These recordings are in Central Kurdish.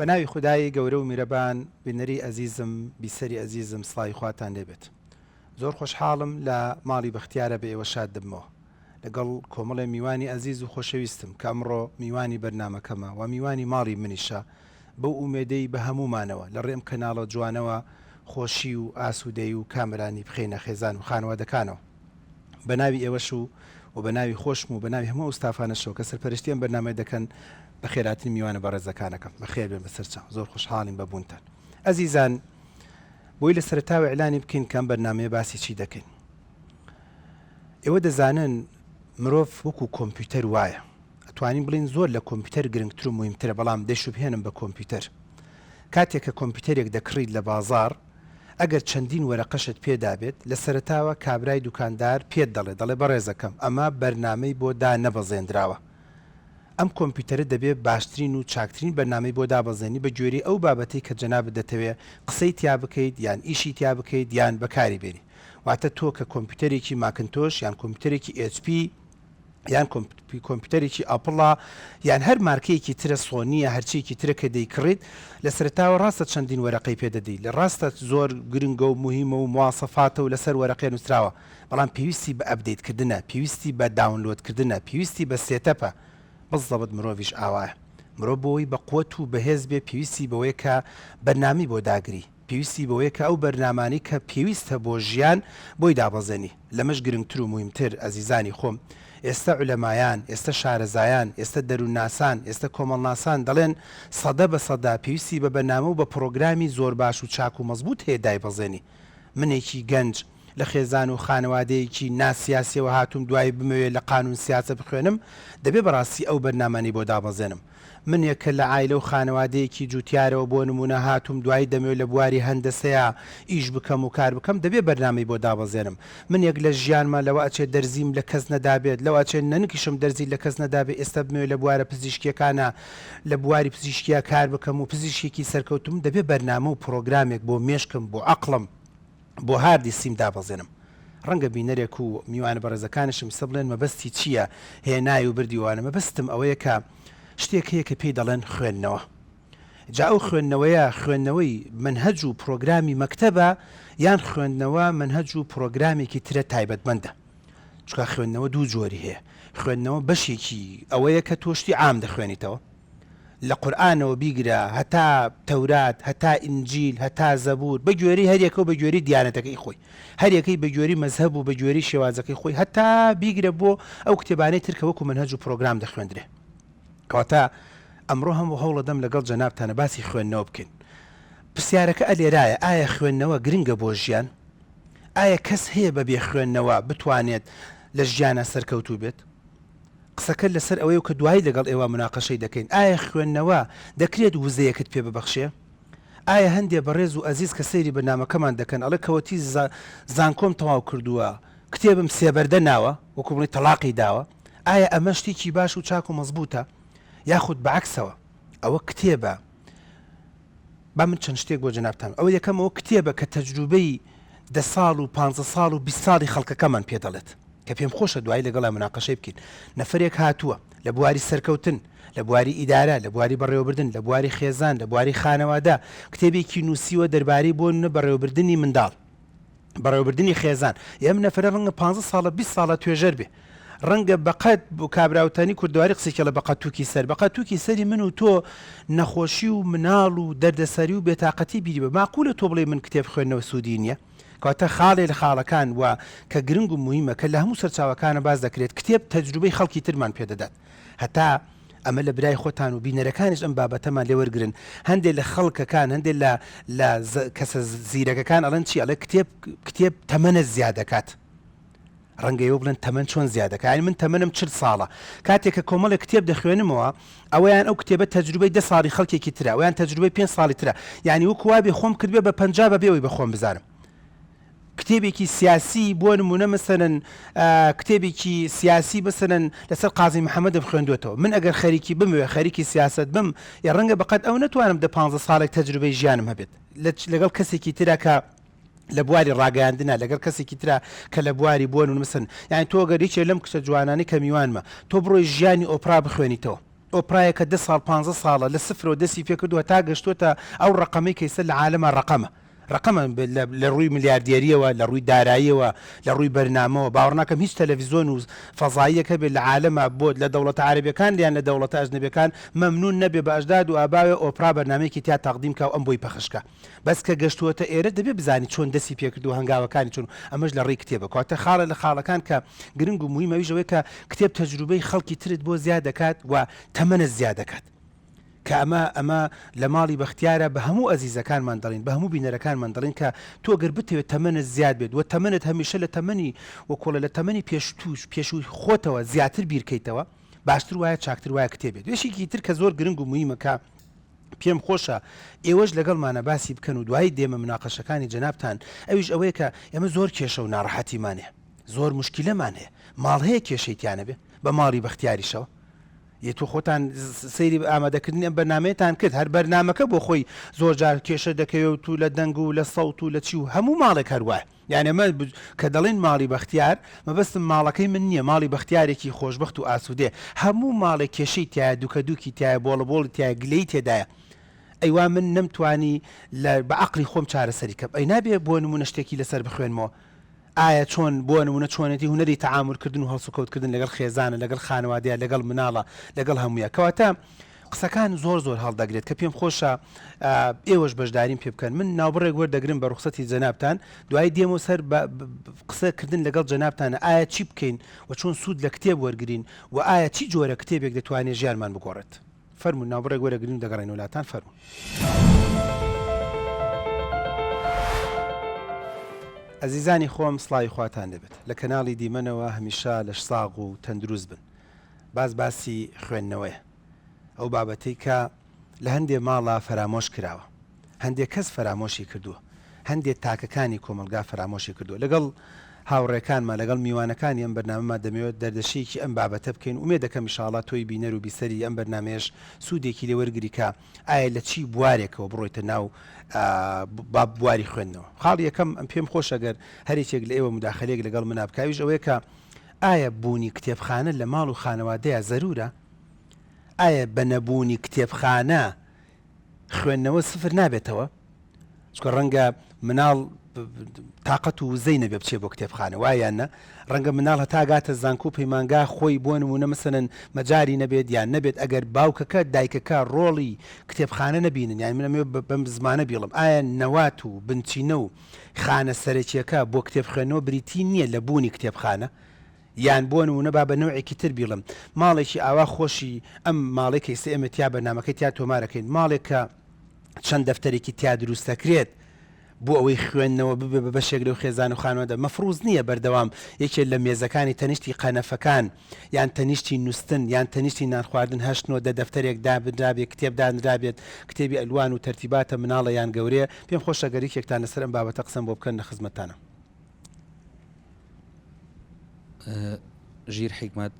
بەناوی خودایی گەورە و میرەبان بنەری ئەزیزم بیسەری ئەزیزم سڵاوی خواتان لێبێت. زۆر خۆشحاڵم لە ماڵی بەختیارە بە ئێوە شاد دەبمەوە لەگەڵ کۆمەڵێ میوانی ئەزیز و خۆشەویستم کە ئەمڕۆ میوانی بەرنامەکەمە و میوانی ماڵی منیشە بەو ئومێدەی بە هەمومانەوە لە ڕێم کەناڵە جوانەوە خۆشی و ئاسوودەی و کامرانی بخێنە خێزان و خانوادەکانەوە بە ناوی ئێوەش و بە ناوی خۆشم و بە ناوی هەموو ئوستافانەشەوە کە سەرپەرشتیان بەرنامە دەکەن بە خێراتنی میوانە بەڕێزەکانەکەم بەخێر بێن بەسەرچاو زۆر خۆشحاڵین بەبوونتان. ئەزیزان بۆی لە سەرەتاوە ئیعلانی بکەین کەم بەرنامەیە باسی چی دەکەین. ئێوە دەزانن مرۆڤ وەکو کۆمپیوتەر وایە، ئەتوانین بڵین زۆر لە کۆمپیوتەر گرنگتر و مهمترە، بەڵام دەیشوبهێنم بە کۆمپیوتەر. کاتێک کە کۆمپیوتەرێک دەکڕیت لە بازار ئەگەر چەندین وەرەقەشت پێدابێت لە سەرەتاوە کابرای دوکاندار پێت دەڵێ بەڕێزەکەم ئەمە بەرنامەی بۆ دانەبەزێنراوە. ئەم کۆمپیوتەرە دەبێت باشترین و چاکترین بەرنامەی بۆ دابەزێنی بە گوێرەی ئەو بابەتەی کە جەنابت دەتەوێت قسەی تیا بکەیت یان ئیشی تیا بکەیت یان بەکاری بێنی. واتە تۆ کە کۆمپیوتەرێکی ماکنتۆش یان کۆمپیوتەرێکی HP یان کۆمپیوتەرێکی ئاپڵا یان هەر مارکەیەکی ترە سۆنیە هەرچیەکی ترە کە دەیکڕیت لە سەرەتاوە ڕاستە چەندین وەرەقەی پێدەدەی لە ڕاستە زۆر گرنگە و مهمە و مواسەفاتە و لەسەر وەرەقەی نووسراوە، بەڵام پێویستی بە ئەپدەیتکردنە، پێویستی بە داونلۆدکردنە، پێویستی بە سێتەپە. بەڵزەبت مرۆڤیش ئاوایە. مرۆڤ بۆی بە قوت و بەهێز بێ پێویستی بەوەیە کە بەرنامی بۆ داگری، پێویستی بەوەیە کە ئەو بەرنامانی کە پێویستە بۆ ژیان بۆی دابەزێنی. لەمەش گرنگتر و مهمتر ئەزیزانی خۆم، ئێستا عولەمایان، ئێستا شارەزایان، ئێستا دەروونناسان، ئێستا کۆمەڵناسان دەڵێن سەدە بە سەدا پێویستی بە بەرنامە و بە پرۆگرامی زۆر باش و چاک و مەزبوط هەیە دایبەزێنی. منێکی گەنج لە خێزان و خانەوادەیەکی ناسیاسیەوە هاتووم دوای بمەوێت لە قانون سیاسە بخوێنم، دەبێ بەڕاستی ئەو بەرنامانی بۆ دابەزێنم. منێکە لە عایلە و خانەوادەیەکی جوتیارەوە بۆ نمونە هاتووم دوای دەمەوێت لە بواری هەندەسەیە ئیش بکەم و کار بکەم، دەبێ بەرنامەی بۆ دابەزێنم. منێک لە ژیانمە لەوە ئەچێت دەرزیم لە کەس نەدابێت، لەوە ئەچێت نەنکیشم دەرزی لە کەس نەدابێت، ئێستا بمەوێت لە بوارە پزیشکیەکانە لە بواری پزیشکیە کار بکەم و پزیشکێکی سەرکەوتم، دەبێ بەرنامە و پرۆگرامێک بۆ مێشکم بۆ عەقڵم بۆ هاردی سیم دابەزێنم. ڕەنگە بینەرێک و میوانە بەڕێزەکانشم سە بڵێن مەبەستی چییە هێنای و بردیوانە. مەبەستم ئەوەیە کە شتێک هەیە کە پێی دەڵێن خوێندنەوە. جا ئەو خوێندنەوەیە خوێندنەوەی منهەج و پرۆگرامی مەکتەبە یان خوێندنەوە منهەج و پرۆگرامێکی ترە تایبەتمەندە. چونکە خوێندنەوە دوو جۆری هەیە. خوێندنەوە بەشێکی ئەوەیە کە تۆشتی عام دەخوێنیتەوە، لە قورئانەوە بیگرە هەتا تەورات هەتا ئینجیل هەتا زەبور بە گوێرەی هەرێکە و بە گوێرەی دیانەتەکەی خۆی، هەرێکەی بە گوێرەی مەزهەب و بە گوێرەی شێوازەکەی خۆی، هەتا بیگرە بۆ ئەو کتێبانەی ترکە وەکو منهەج و پرۆگرام دەخوێندرێ. کەواتە ئەمڕۆ هەموو هەوڵە دەم لەگەڵ جەنابتانە باسی خوێندنەوە بکەین. پرسیارەکە ئەلێرایە، ئایا خوێندنەوە گرنگە بۆ ژیان؟ ئایا کەس هەیە بەبێ خوێندنەوە بتوانێت لە ژیانە سەرکەوتوو بێت؟ قسەکە لەسەر ئەوەی کە دوایی لەگەڵ ئێوە مناقەشەی دەکەین. ئایا خوێندنەوە دەکرێت وزەیەکت پێ ببەخشێ؟ ئایا هەندێک بەڕێز و ئەزیز کە سەیری بەرنامەکەمان دەکەن ئەڵێ کەوەتی زانکۆم تەواو کردووە، کتێبم سێبەردە ناوە، وەکو بڵێ تەلاقی داوە. ئایا ئەمە شتێکی باش و چاک و مەزبوطە؟ یاخود بەعکسەوە ئەوە کتێبە؟ با من چەند شتێک بۆ جەنابتان. ئەوە یەکەمەوە کتێبە کە تەجروبەی 10 ساڵ و 15 ساڵ و 20 ساڵی خەڵکەکەمان پێ دەڵێت، کە پێم خۆشە دوای لەگەڵا مناقەشەی بکەین. نەفرێک هاتووە لە بواری سەرکەوتن، لە بواری ئیدارە، لە بواری بەڕێوەبردن، لە بواری خێزان، لە بواری خانەوادە کتێبێکی نووسیوە دەربارەی بۆ بەڕێوەبردنی منداڵ، بەڕێوەبردنی خێزان. ئەم نەفرە ڕەنگە 15 ساڵە 20 ساڵە توێژەر بێ، ڕەنگە بەقەت بۆ کابراوتانی کوردواری قسێکە لە بەقەتووکی سەر بەقەتووکی سەری من و تۆ نەخۆشی و مناڵ و دەردەسەری و بێتاقەتی بیری بە ماقولە تۆ بڵێ من کتێب خوێندنەوە سوودی نییە. کەواتە خاڵێ لە خاڵەکان وە کە گرنگ و مهمە کە لە هەموو سەرچاوەکانە باز دەکرێت کتێب تەجروبەی خەڵکی ترمان پێدەدات. هەتا ئەمە لە برای خۆتان و بینەرەکانش ئەم بابەتەمان لێوەرگرن. هەندێک لە خەڵکەکان هەندێک لە کەسە زیرەکەکان ئەڵەن چی ئەڵێ کتێب تەمەنە زیادەکات. ڕەنگەیەوە بڵێن تەمەن چۆن زیادەکە؟ من تەمەنم 40 ساڵە، کاتێککە کۆمەڵە کتێب دەخوێنمەوە ئەویان ئەو کتێبە تەجروبەی 10 ساڵی خەڵکێکی ترە، ئەویان تەجروبەی 5 ساڵی ترە. یعنی وەکو بێ خۆم کردبێ بە 50 بەبێەوەی بە خۆم بزانم. کتێبێکی سیاسی بۆ نمونە مەسەلەن کتێبێکی سیاسی مەسەلەن لەسەر قازی محەممەدم خوێندوێتەوە. من ئەگەر خەریکی بموێ خەریکی سیاست بم یا ڕەنگە بەقەت ئەو نەتوانم 15 ساڵێک تەجروبەی ژیانم هەبێت لەگەڵ کەسێکی ترە کە لە بواری ڕاگەاندنە، لەگەر کەسێکی ترە کە لە بواری بوون و مسن. یعنی تۆ گەریچێ لەم کچە جوانانی کە میوانمە تۆ بڕۆی ژیانی ئۆپرا بخوێنیتەوە، ئۆپرایەکە 10 ساڵ 15 ساڵە لە سفرەوە دەستی پێ کردووە تا گەشتوتە ئەو ڕقەمەی کەیسە لە عالەمە ڕقەمە لە ڕووی ملیاردێریەوە لە ڕووی داراییەوە لە ڕووی بەرنامەوە باوەڕ ناکەم هیچ تەلەڤیزۆن و فەزاییەکە بێت لە عالەمە بۆ لە دەوڵەتە عەرەبیەکان لیان لە دەوڵەتە ئەژنەبیەکان مەمنون نەبێ بە ئەژداد و ئاباوێ ئۆپرا بەرنامەیەکی تیا تەقدیم کاو ئەم بۆی پەخشکە بەس کە گەشتووەتە ئێرە دەبێ بزانی چۆن دەستی پێکردو هەنگاوەکانی چۆن ئەمەش لە ڕێی کتێبە کاتە خاڵە لە خاڵەکان کە گرنگ و موهیمەویش ئەوەیە کە کتێب تەجروبەی خەڵکی ترت بۆ زیاد دەکات و تەمەنە زیاد دەکات کە ئەمە لە ماڵی بەختیارە بە هەموو ئەزیزەکانمان دەڵین بە هەموو بینەرەکانمان دەڵین کە تۆ گەر بتەوێت تەمەنت زیاد بێت و تەمەنت هەمیشە لە تەمەنی وەکۆڵە لە تەمەنی پێشووی خۆتەوە زیاتر بیرکەیتەوە باشتر وایە چاکتر وایە کتێبێت وێشێکی تر کە زۆر گرنگ و موهیمەکە پێم خۆشە ئێوەش لەگەڵمانە باسی بکەن و دوایی دێمە مناقەشەکانی جەنابتان ئەویش ئەوەیە کە ئێمە زۆر کێشە و ناڕەحەتیمانێ زۆر مشکلەمان هەیە ماڵ هەیە کێشەیتیانە بێ بە ماڵی بەختیاریشەوە تۆ خۆتان سەیری ئامادەکردنی ئەم بەرنمەیەتان کرد هەر بەرنمەکە بۆ خۆی زۆر جار کێشە دەکەوێت و لە دەنگ و لە سەوت و لە چی و هەموو ماڵێک هەروە یعنی ئەمە کە دەڵێن ماڵی بەختیار مەبەستم ماڵەکەی من نییە ماڵی بەختیارێکی خۆشبەخت و ئاسوودێ هەموو ماڵێک کێشەی تایە دووکە دووکی تایە بۆڵە تایە گلەی تێدایە ئەیوا من نەمتوانی بە عەقلی خۆم چارەسەری کەم ئەی نابێ بۆ نمونە شتێکی لەسەر بخوێنمەوە ئایا چۆن بۆ نمونە چۆنێتی هونەری تەعاملکردن و هەڵسوکەوتکردن لەگەڵ خێزانە لەگەڵ خانەوادەیە لەگەڵ مناڵە لەگەڵ هەموویە کەواتە قسەکان زۆر هەڵدەگرێت کە پێم خۆشە ئێوەش بەشداریم پێ بکەن من ناوبڕێک وەردەگرم بە ڕوخسەتی جەنابتان دوای دێمە سەر قسەکردن لەگەڵ جەنابتانە ئایا چی بکەین و چۆن سوود لە کتێب وەرگین و ئایا چی جۆرە کتێبێک دەتوانێت ژیانمان بگۆڕێت فەرموون ناوبڕێک وەرەگرین دەگەڕین وڵاتان فەرموون ئەزیزانی خۆم سڵاوی خواتان دەبێت لە کەناڵی دیمەنەوە هەمیشە لەش ساغ و تەندروست بن باسی خوێندنەوەیە ئەو بابەتەی کە لە هەندێک ماڵە فەرامۆش کراوە هەندێک کەس فەرامۆشی کردووە هەندێک تاکەکانی کۆمەلگا فەرامۆشی کردووە لەگەڵ هاوڕێکانمان لەگەڵ میوانەکانی ئەم بەرنامەمان دەمەوێت دەردەشەیەکی ئەم بابەتە بکەین ومێ دەکەم ئینشاڵڵا تۆی بینەر و بیسەری ئەم بەرنامەیەش سوودێکی لێ وەرگری کە ئایا لە چی بوارێکەوە بڕۆیتە ناو بواری خوێندنەوە خاڵ یەکەم ئەم پێم خۆشەگەر هەرێکێک لە ئێوە مداخلەیەک لەگەڵ منە بکاویش ئەوەیە کە ئایا بوونی کتێبخانە لە ماڵ و خانەوادەیە زەرورە ئایا بە نەبوونی کتێبخانە خوێندنەوە سفر نابێتەوە چکە ڕەنگە مناڵ تااقەت و وزەی نەبێ بچێ بۆ کتێبخانە وایانە ڕەنگە مناڵ هەتاگاتە زانکو پەیمانگا خۆی بۆ نمونە مەسەن مەجاری نەبێت یان نەبێت ئەگەر باوکەکە دایکەکە ڕۆڵی کتێبخانە نەبینن یان منەمێ بەم زمانە بیڵم ئایا نەوات و بنچینە و خانە سەرەکیەکە بۆ کتێبخێنەوە بریتی نییە لە بوونی کتێبخانە یان بۆ نمونە با بە نوعێکی تر بیڵم ماڵێکی ئاوا خۆشی ئەم ماڵێکی ئێستا ئێمە تیا بەرنامەکەی تیا تۆمارەکەین ماڵێک کە چەند دەفتەرێکی تیا دروستەکرێت بۆ ئەوەی خوێندنەوە ببێ بە بەشێک لەو خێزان و خانەوەدا مەفروز نییە بەردەوام یەکێک لە مێزەکانی تەنیشتی قەنەفەکان یان تەنیشتی نووسن یان تەنیشتی نانخواردن هەشتنەوە دە دەفتەرێک دابێت کتێب دانرابێت کتێبی ئەلوان و تەرتیباتە مناڵە یان گەورەیە پێم خۆشە گەریکێکتان لەسەر ئەم بابەتە قسەم بۆ بکەن لە خزمەتانە ژیر حکمت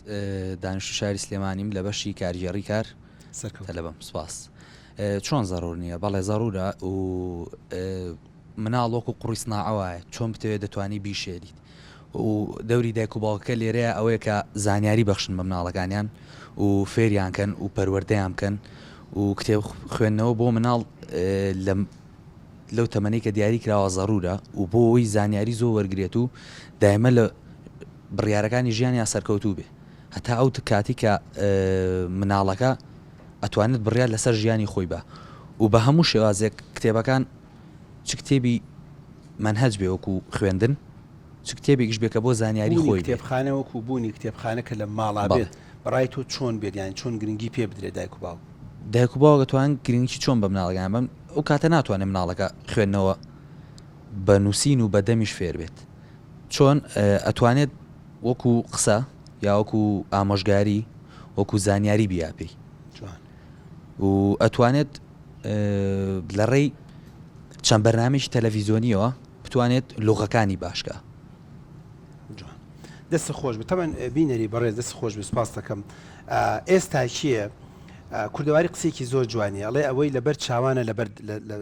دانیشتوو شاری سلێمانیم لە بەشی کارگێڕی کار تەلەبەم سوپاس چۆن زەڕور نییە بەڵێ زەڕورە و مناڵۆک و قڕی سناعەوەیە چۆن بتەوێت دەتوانی بیشێریت و دەوری دایک و باوکە لێرەیە ئەوەیە کە زانیاری بەخشن بە مناڵەکانیان و فێریانکەن و پەروەردەیان بکەن و کتێب خوێندنەوە بۆ مناڵ لەو تەمەنەی کە دیاری کراوە زەڕورە و بۆ ئەوی زانیاری زۆر وەرگێت و دایمە لە بڕیارەکانی ژیانی سەرکەوتوو بێ هەتا ئەو کاتی کە مناڵەکە ئەتوانێت بڕیار لەسەر ژیانی خۆی بە و بە هەموو شێوازێک کتێبەکان چ کتێبی منهەج بێ وەکو خوێندن چ کتێبێکیش بێکە بۆ زانیاری خۆی کتێبخانە وەکو بوونی کتێبخانە کە لە ماڵا بێت بەڕای تۆ چۆن بێت یان چۆن گرنگی پێ بدرێت دایک و باوک دایک و باوک دەتوان گرنگی چۆن بە مناڵەکان بم ئەو کاتە ناتوانێت مناڵەکە خوێندنەوە بە نووسین و بە دەمیش فێر بێت چۆن ئەتوانێت وەکو قسە یا وەکو ئامۆژگاری وەکو زانیاری بیاپی و ئەتوانێت لە ڕێی چەند بەرنامێکی تەلەڤیزۆنیەوە بتوانێت لۆغەکانی باشکە دەست خۆش بێت تەمەن بینەری بەڕێز دەست خۆش بێ سوپاس دەکەم ئێستا چییە کوردەواری قسێکی زۆر جوانی ئەڵێ ئەوەی لەبەر چاوانە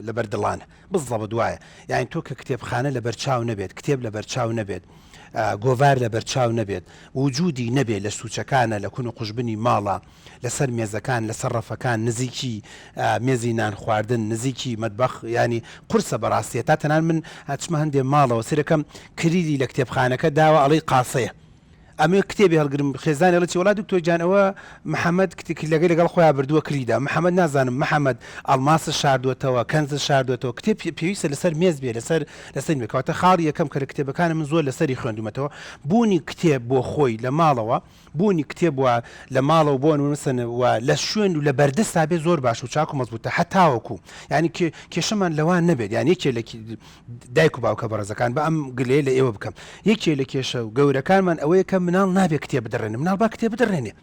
لەبەر دڵانە بزڵە بە دوایە یعنی تۆ کە کتێبخانە لەبەر چاو نەبێت کتێب لەبەر چاو نەبێت گۆڤار لە بەرچاو نەبێت وجودی نەبێت لە سوچەکانە لە کون و قوشبنی ماڵە لەسەر مێزەکان لەسەر ڕەفەکان نزیکی مێزی نان خواردن نزیکی مەتبەخ ینی قورسە بەڕاستیە تا تەنان من هەچمە هەندێ ماڵەوە سرەکەم کریدی لە کتێبخانەکە داوە ئەڵەی قاسەیە ئەمێ کتێبی هەڵگرم خێزانانی لەچی وڵات دکتۆر جانەوە محەممەد لەگەی لەگەڵ خۆیان بردووە کریدا محەممەد نازانم محەممەد ئەڵماسە شاردوێتەوە کەنزە شاردوێتەوە کتێب پێویستە لەسەر مێز بێ لەسەر بکەواتە خاڵی یەکەم کە کتێبەکانە من زۆر لەسەری خوێندومەتەوە بوونی کتێب بۆ خۆی لە ماڵەوە بوونی کتێب وە لە ماڵەوە بۆ نووسنەوە لە شوێن و لە بەردەستا بێ زۆر باش و چاک و مەزبوطە هەتاوەکو ینی کێشەمان لەوان نەبێت یان یەکێ لە دایک و باوکە بەڕێزەکان بە ئەم گلێ لە ئێوە بکەم یەکێ لە کێشە و گەورەکانمان ئەوەیە کە مناڵ نابێت کتێب بدڕێنێ مناڵ با کتێب بدڕێنێ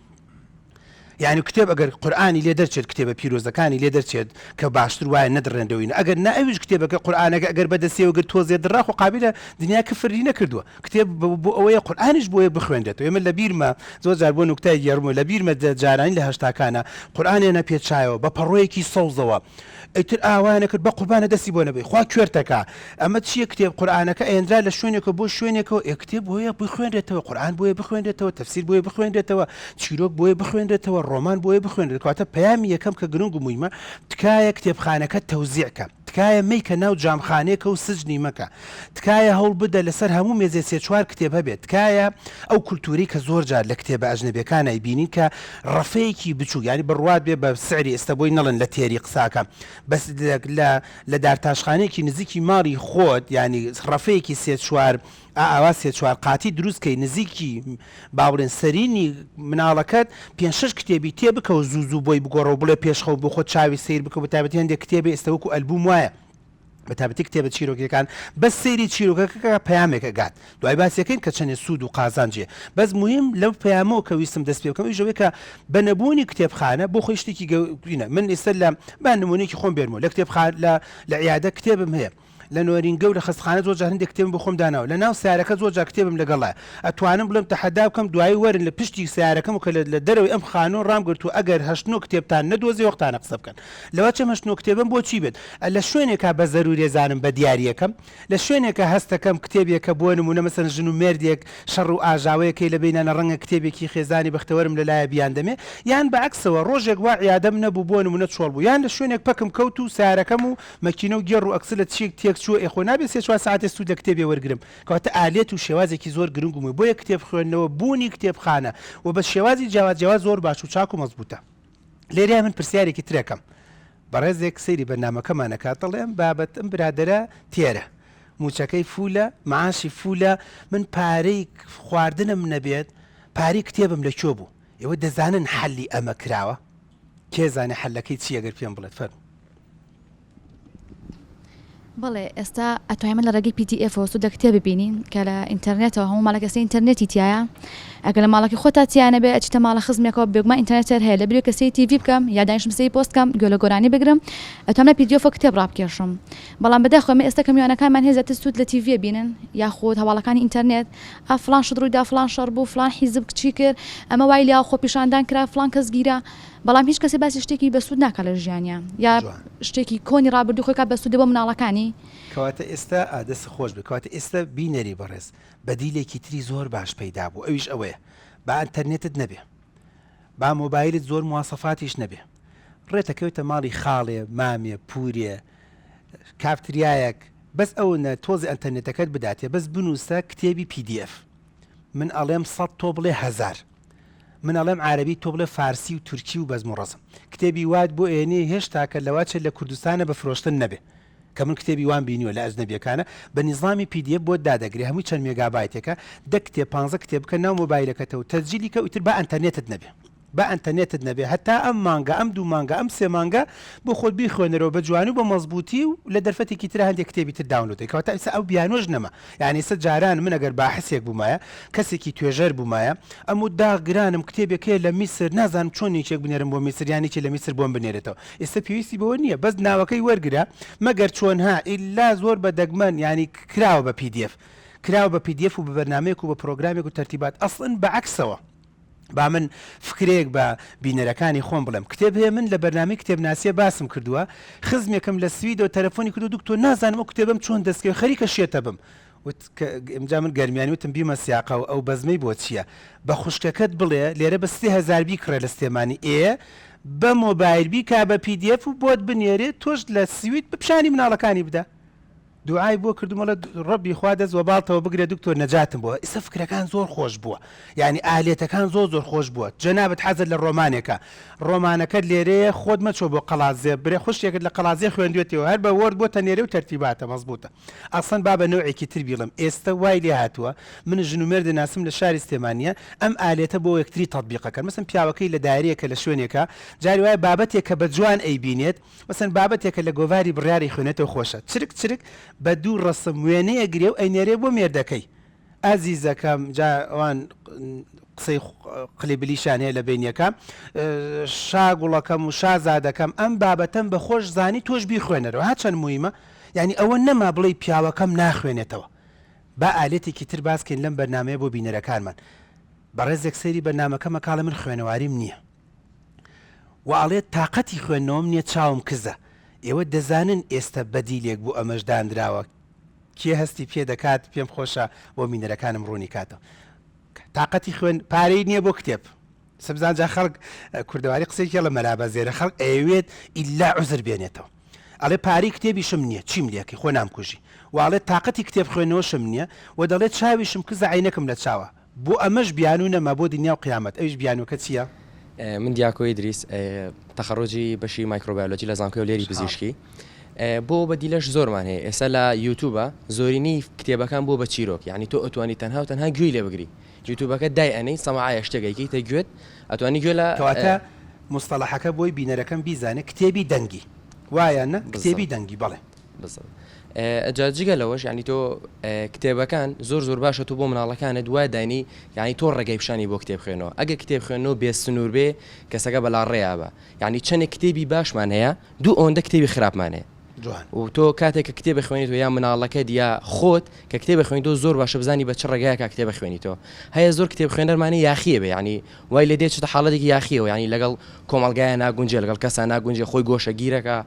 یعنی کتێب ئەگەر قورئانی لێ دەرچێت کتێبە پیرۆزەکانی لێ دەرچێت کە باشتر وایە نەدڕێنەوەین ئەگەر ناویش کتێبەکە قورئانەکە ئەگەر بەدەستیەوە گەر تۆزێ دڕاخ و قابلە دنیا کفری نەکردووە کتێب بۆ ئەوەیە قورئانیش بۆیە بخوێندێتەوە ئێمە لە بیرمە زۆر جار بۆ نوکتای یارمە لە بیرمە جارانی لە هەشتاکانە قورئانێنە پێچایەوە بە پەڕۆیەکی سەوزەوە ئەیتر ئاوانە کرد بە قوربانە دەستی بۆ نەبێ خوا کوێرتەکە ئەمە چییە کتێب قورئانەکە ئێنرا لە شوێنێکە بۆ شوێنێکەوە کتێب بۆیە بخوێنرێتەوە قورئان بۆیە بخوێنرێتەوە تەفسیر بۆیە بخوێنرێتەوە چیرۆک بۆیە بخوێنرێتەوە ڕۆمان بۆیە بخوێنرێت کاتە پەیامی یەکەم کە گرنگ و مویمە تکایە کتێبخانەکە تەوزیعکە تکایە میکە ناو جامخانەیەکە و سجنی مەکە تکایە هەوڵ بدە لەسەر هەموو مێزێ سێ چوار کتێب هەبێت تکایە ئەو کولتوری کە زۆر جار لە کتێبە ئەژنەبیەکانە بینین کە ڕەفەیەکی بچوو ینی بڕوات بێ بە سعری ئێستا بۆی نەڵن لە تێری قساکە بەس لە دارتاشخانەیەکی نزیکی ماڵی خۆت ینی ڕەفەیەکی سێ چوار ئاوا سێ چوار قاتی دروستکەی نزیکی باوڵێن سەرینی مناڵەکەت پێ شش کتێبی تێ بکەوە زوو بۆی بگۆڕەوە بڵێ پێشخەوە بۆ خۆت چاوی سیر بکە بە تایبەتی هەندێک کتێبی ئێستاوەکو ئەلبوم وایە بە تایبەتی کتێبە چیرۆکیەکان بەس سەیری چیرۆکەکە پەیامێکە گات دوای باسیەکەین کە چەندێ سوود و قازانجێ بەس مهم لەو پەیامەوە کە ویستم دەست پێ بکەم ئەوەیە کە بە نەبوونی کتێبخانە بۆ خۆی شتێکی گەورە من ئێستا لە با نمونەیەکی خۆم بێنمەوە لە کتێبخانە لە عیادە کتێبم هەیە لە نۆرینگە و لە خستخانە زۆر جار هەندێک کتێبم بۆ خۆم داناوە لە ناو سیارەکە زۆر جار کتێبم لەگەڵایە ئەتوانم بڵێم تەحەدا بکەم دوایی وەرن لە پشتی سیارەکەم و کە لە دەرەوەی ئەم خانۆ ڕامگرت و ئەگەر هەشتنۆ کتێبتان نەدۆزی وەختانە قسە بکەن لەوە چەم هەشتنۆ کتێبم بۆ چی بێت لە شوێنێکە بە زەروری زانم بە دیاریەکەم لە شوێنێکە هەستەکەم کتێبێکە بۆ نمونە مەسەن ژن و مێردێک شەڕ و ئاژاوەیەکەی لە بینانە ڕەنگە کتێبێکی خێزانی بەختەوەرم لەلایە بیان دەمێ یان بەعکسەوە ڕۆژێک وا عیادەم نەبوو بۆ نمونە چۆڵ بوو یان لە شوێنێک پەکم کەوت و سیارەکەم و مەکینە و گێڕ و ئەکسە لە چێک تێک چوە ئێخۆ نابێت 3 ساعت سوود لە کتێبێ وەرگرم کەواتە ئالێت و شێوازێکی زۆر گرنگ و بۆیە کتێب خوێندنەوە بوونی کتێبخانە و بە شێوازی جیاواز زۆر باش و چاک و مەزبوطە لێرە من پرسیارێکی ترێکم بەڕێزێک سەیری بەرنامەکەمانەکات دەڵێم بابەت ئەم برادەرە تێرە موچەکەی فولە معاشی فولە من پارەی خواردنم نەبێت پارەی کتێبم لەکوێ بوو ئێوە دەزانن حەلی ئەمە کراوە کێزانێ حەلەکەی چی ئەگەر پێم بڵێت فەرموو بەڵێ ئێستا ئەتوانمە لە ڕێگەی PDF سوودە کتێب ببینین کە لە ئینتەرنێتەوە هەموو ماڵە کەسی ئینتەرنێتی تایە ئەگەر لە ماڵەکە خۆتا تیانە بێ ئەچتە ماڵە خزمێکەوە بێگومان ئینتەرنێتەر هەیە لە بیر کەسی TV بکەم یا دانیشم سی پۆست بکەم گوێ لە گۆرانی بگرم ئەتوانمە PDF کتێب ڕابکێشم بەڵام بەداخۆمە ئێستا کە میوانەکانمان هێزە سوود لە TV بینن یاخود هەواڵەکانی ئینتەرنێت فلان شت ڕوویدا فلان شەڕ بوو فلان حیزب چی کرد ئەمە وای لیا خۆ پیشاندان کرا فلان کەس گیرە بەڵام هیچ کەسی باسی شتێکی بەسوود ناکە لە ژیانیان یا شتێکی کۆنی ڕابردوو خۆی بەسوودە بۆ مناڵەکانی کەواتە ئێستا ئادەس خۆش بکەواتە ئێستا بینەری بەڕێز بەدیلێکی تری زۆر باش پەیدا بوو ئەویش ئەوەیە با ئەتەرنێتت نەبێ با مۆبایلت زۆر مواسەفاتیش نەبێ ڕێتەکەوتە ماڵی خاڵێ مامێ پورێ کافتریایەک بەس ئەو نە تۆزی ئەتەرنێتەکەت بداتێ بەس بنووسە کتێبی PDF من ئەڵێم 100 تۆ بڵێ 1000 من ئەڵێم عربی تۆ بڵێ فارسی و تورکی و بەزم و ڕزم کتێبی وات بۆ ئێنێ هێشتا کە لەواچە لە کوردستانە بە فرۆشتن نەبێ کە من کتێبی وان بینیوە لە ئەجنەبیەکانە بە نیظامی PDF بۆ دادەگرێ هەمووی چەند مێگابایتێکە 10 کتێب 15 کتێب بکە ناو مۆبایلەکەتەوە تەسجیلی کە ئیتر بە ئەنتەرنێتت نەبێ بە ئەنتەرنێتت نەبێ هەتا ئەم مانگە ئەم 2 مانگە ئەم 3 مانگە بۆ خۆت بیخوێنەرەوە بە جوانی و بە مەزبوطی و لە دەرفەتێکی تر هەندێک کتێبی تر داونلۆد کەواتە ئێستا ئەو بیانۆژ نەما یعنی ئێستا جاران من ئەگەر باحثێک بوومایە کەسێکی توێژەر بوومایە ئەموو داگرانم کتێبێکەیە لە میسر نازانم چۆن یەکێک بنێرم بۆ میسر یانێکی لە میسر بۆم بنێرێتەوە ئێستا پێویستی بەوە نییە بەس ناوەکەی وەرگرە مەگەر چۆنها ئیلا زۆر بە دەگمەن ینی کراوە بە PDF کراوە بە PDF و بە بەرنامەیەک و بە پرۆگرامێک و تەرتیبات ئەسڵن بەعکسەوە با من فکرێک بە بینەرەکانی خۆم بڵێم کتێب هەیە من لە بەرنامەی کتێبناسیە باسم کردووە خزمێکم لە سویدەوە تەلەفۆنی کردو دکتۆر نازانم ئەو کتێبم چۆن دەستکەوێ خەریکە شێتە بم ئەمجا من گەرمیانی وتم بیمە سیاقەوە ئەو بەزمەی بۆ چییە بە خوشکەکەت بڵێ لێرە بە 30,000 بی کڕێ لە سلێمانی بە مۆبایل بیکا بە PDF و بۆت بنێرێت تۆش لە سویت بپشانی مناڵەکانی بدە دوعای بۆ کردومەڵە ڕەبی خوا دەست وەباڵتەوە بگرێت دکتۆر نەجاتم بووە ئێستا فکرەکان زۆر خۆش بووە یعنی ئالێتەکان زۆر خۆش بووە جەنابەت حەزت لە ڕۆمانێکە ڕۆمانەکەت لێرەیە خۆت مەچۆ بۆ قەڵازێ برێ خوشتێکت لە قەڵازێ خوێندوێتەوە هەر بە وەرد بۆ تەنێرە و تەرتیباتە مەزبوطە ئەسڵەن با بە نوعێکی تر بیڵم ئێستا وای لێ هاتووە من ژن و مێردە ناسم لە شاری سلێمانیە ئەم ئالێتە بۆ یەکتری تەطبیقەکەن مەسەن پیاوەکەی لە دایرەیەکە لە شوێنێکە جاری وایە بابەتێکە بە جوان ئەیبینێت مەسەن بابەتێکە لە گۆڤاری بڕیاری خوێنێتەوە خۆشە چرک بە دوو ڕسم وێنەیە گرێ و ئەینێرێ بۆ مێردەکەی ئازیزەکەم جاوان قسەی قلیبلیشان هەیە لە بینیەکە شاگوڵەکەم و شازادەکەم ئەم بابەتەم بە خۆش زانی تۆش بیخوێنەرەوە هاچەند مویمە یعنی ئەوە نەما بڵێ پیاوەکەم ناخوێنێتەوە با ئالێتێکی تر باسکەین لەم بەرنامەیە بۆ بینەرەکانمان بەڕێزێک سەیری بەرنامەکەمە کاڵە من خوێنەواریم نییە وڵێت تااقەتی خوێندنەوەم نییە چاوم کزە ئێوە دەزانن ئێستا بەدیلێک بوو ئەمەش دانراوە کێ هەستی پێ دەکات پێم خۆشە بۆ مینەرەکانم ڕوونی کاتەوە تااقەتی خوێن پارەی نییە بۆ کتێب سبزان جا خەڵک کوردەواری قسێکی لە مەرابە زێرە خەڵک ئەوێت ئیلا عوزر بێنێتەوە ئەڵێ پارەی کتێبیشم نییە چیم لێکی خۆ نامکوژی وڵێت تااقەتی کتێب خوێنەوەشم نییە و دەڵێت چاویشم کزە عینەکەم لە چاوە بۆ ئەمەش بیان و نەما بۆ دنیا و قیامەت ئەوش بیانوکە چییە؟ من دیاکۆی دریس تەخەڕۆجی بەشی مایکرۆبیۆلۆجی لە زانکۆی و لێری پزیشکی بۆ بەدیلەش زۆرمان هەیە ئێستا لە یوتیوبە زۆرینی کتێبەکان بۆ بە چیرۆک یعنی تۆ ئەتوانی تەنها و تەنها گوێی لێ بگری یوتیوبەکە دای ئەنەی سەماعایە شتێکێکی تەگوێت ئەتوانی گوێ لە کەواتە مستەڵەحەکە بۆی بینەرەکەم بیزانێت کتێبی دەنگی وایە کتێبی دەنگی بەڵێ جاجگە لەوەش ینی تۆ کتێبەکان زۆر باشە تو بۆ مناڵەکانت دوای دانی یعنی تۆ ڕێگەی پیشانی بۆ کتێب خوێنەوە ئەگە کتێب خوێنەوە بێ سنوور بێ کەسەکە بەلا ڕێیا بە یعنی چەندێک کتێبی باشمان هەیە دوو ئەوەندە کتێبی خراپمان هەیە و تۆ کاتێک کە کتێب خوێنیتەوە یا مناڵەکەت یا خۆت کە کتێب خوێنیتەوە زۆر باشە بزانی بە چ ڕێگایەکە کتێب خوێنیتەوە هەیە زۆر کتێب خوێنەرمانی یاخیە بێ ینی وای لێ دێت چتە حاڵەتێکی یاخیەوە ینی لەگەڵ کۆمەڵگایە ناگونجێ لەگەڵ کەسە ناگونجێ خۆی گۆشە گیرەکە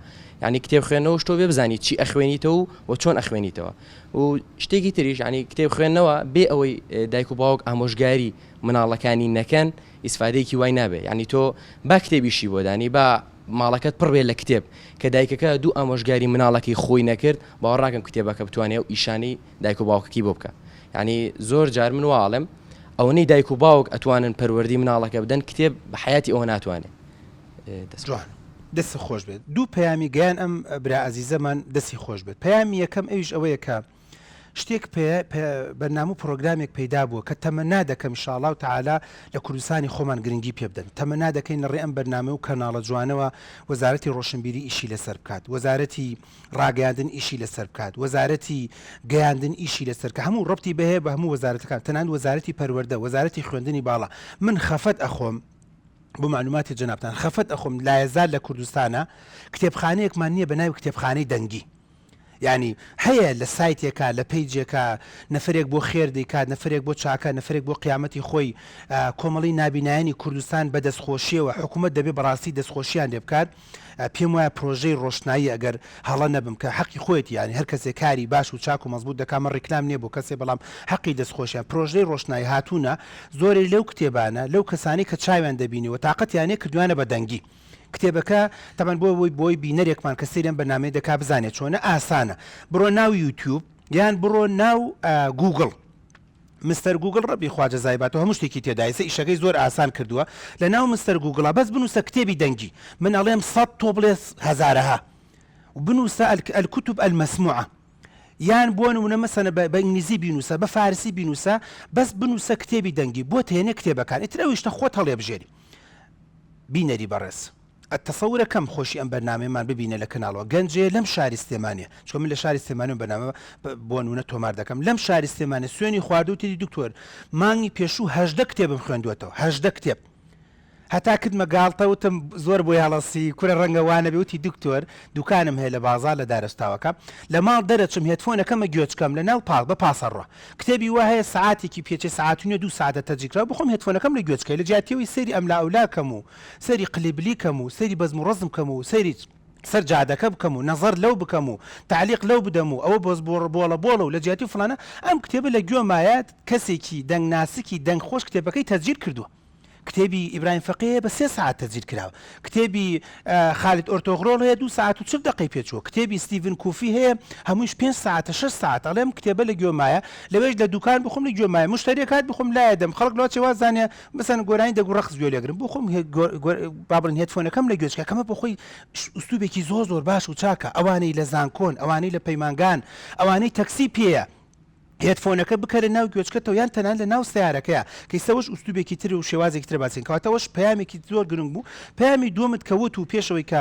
ینی کتێب خوێنەوە شتۆ بێ بزانیت چی ئەخوێنیتەوە و چۆن ئەخوێنیتەوە و شتێکی تریش ینی کتێب خوێندنەوە بێ ئەوەی دایک و باوک ئامۆژگاری مناڵەکانی نەکەن ئیسفادەیەکی وای نابێ ینی تۆ با کتێبیشی بۆ دانی با ماڵەکەت پڕ بێ لە کتێب کە دایکەکە دوو ئامۆژگاری مناڵەکەی خۆی نەکرد باوەڕاکەم کتێبەکە بتوانێت و ئیشانی دایک و باوکەکەی بۆ بکە ینی زۆر جار من واڵم ئەوەی دایک و باوک ئەتوانن پەروەردی مناڵەکە بدەن کتێب بە حیاتی ئەوە ناتوانێت دەستی خۆش بێت دوو پەیامی گەیان ئەم برا ئازیزەمان دەستی خۆش بێت پەیامی یەکەم ئەویش ئەوەیە کە شتێک بەرنامە و پرۆگرامێک پەیدا بووە کە تەمەنا دەکەم ئینشاءالله تعالی لە کوردستانی خۆمان گرنگی پێ بدەن تەمەنا دەکەین لە ڕێ ئەم بەرنامە و کەناڵە جوانەوە وەزارەتی ڕۆشنبیری ئیشی لەسەر بکات وەزارەتی ڕاگەاندن ئیشی لەسەر بکات وەزارەتی گەیاندن ئیشی لەسەر کە هەموو ڕەبتی بەهەیە بە هەموو وەزارەتەکان تەنانەت وەزارەتی پەروەردە وەزارەتی خوێندنی باڵا من خەفەت ئەخۆم بۆ معلوماتی جەنابتان خەفەت ئەخۆم لایەزار لە کوردستانە کتێبخانەیەکمان نییە بە ناوی کتێبخانەی دەنگی یعنی هەیە لە سایتێکە لە پیجێکە نەفرێک بۆ خێر دەیکات نەفرێک بۆ چاکە نەفرێک بۆ قیامەتی خۆی کۆمەڵی نابینایانی کوردستان بە دەستخۆشیەوە حکوومەت دەبێ بەڕاستی دەستخۆشییان لێ بکات پێم وایە پرۆژەی ڕۆشنایی ئەگەر هەڵە نەبم کە حەقی خۆیت یانی هەر کەسێک کاری باش و چاک و مەزبوط دەکامە ڕیکلام نییە بۆ کەسێ بەڵام حەقی دەستخۆشیە پرۆژەی ڕۆشنایی هاتوونە زۆری لەو کتێبانە لەو کەسانی کە چاویان دەبینیەوە تااقەتیانێ کردوانە بە دەنگی کتێبەکە تەمان بۆی بینەرێکمان کە سەیرم بەنامەیە دەکا بزانێت چۆنە ئاسانە بڕۆ ناو یوتیوب یان بڕۆ ناو گوگل مستەر گوگل ڕەبی خواجە زایباتەوە هەموو شتێکی تێدایسە ئیشەکەی زۆر ئاسان کردووە لە ناو مستەر گوگڵا بەس بنووسە کتێبی دەنگی من ئەڵێم 100 تۆ بڵێ هەزارەها و بنووسە الکتب المەسموعە یان بۆ نمونە مەسەنە بە ئینگلیزی بینوسە بە فارسی بینوسە بەس بنووسە کتێبی دەنگی بۆ تێنێ کتێبەکان ئیتر ئەویشتە خۆت هەڵێ بژێری بینەری بەڕێز التصورە کەم خۆشی ئەم بەرنامەمان ببینە لە کەناڵەوە گەنجێ لەم شاری سلێمانیە چۆن من لە شاری سلێمانی بەنامە بۆ نمونە تۆمار دەکەم لەم شاری سلێمانە سوێنی خواردوتی دکتۆر مانگی پێشوو 18 کتێبم خوێندوێتەوە 18 کتێب هەتا کردمە گاڵتەوتم زۆر بۆ هەڵەسی کورە ڕەنگەوانە بێوتی دکتۆر دوکانم هەیە لە بازار لە دارستاوەکە لە ماڵ دەرەچم هێتفۆنەکەمە گوێچکەم لە ناو پاڵ بە پاسەڕۆ کتێبی وا هەیە سعاتێکی پێچێ ساعتونە 2 ساعتە تەجیکرا بخۆم هێتفۆنەکەم لە گوێچکەی لە جیاتیەوەی سەری ئەملا ئەولاکەم و سەری قلیبلیکەم و سەری بەزم و ڕزمکەم و سەری سەرجادەکە بکەم و نەزەر لەو بکەم و تعلیق لەو بدەم و ئەوە بۆز بۆڵە و لە جیاتی فلانە ئەم کتێبە لە گوێمایەت کەسێکی دەنگناسکی دەنگخۆش کتێبەکەی تەزجیر کردووە. کتێبی ئیبراهیم فەقێ بە 3 ساعت تەزجیر کراوە. کتێبی خالید ئۆرتۆغرۆڵ هەیە 2 ساعت و 40 دقەی پێچووە. کتێبی ستیڤن کوفی هەیە هەمووش 5 ساعتە 6 ساعت ئەڵێم کتێبە لە گوێمایە لەوێش لە دوکان بخۆم لە گوێمایە مشتریەکات بخۆم لایە دەم خەڵک لەوە چێوازانێ مەسەن گۆرانی دەگو ڕەخس گوێ لێگرم بخۆم بابڵن هێدفۆنەکەم لە گوێچکە کەمە بۆ خۆی ئوستوبێکی زۆر باش و چاکە ئەوانەی لە زانکۆن ئەوانەی لە پەیمانگان ئەوانەی تەکسی پێیە هێدفۆنەکە بکەرە ناو گوێچکەتەوە یان تەنان لە ناو سیارەکەیە کەی سەوەش ئوستوبێکی تر و شێوازێکی تر باسین کەواتەوەش پەیامێکی زۆر گرنگ بوو پەیامی دووەمت کەوت و پێشەوەی کە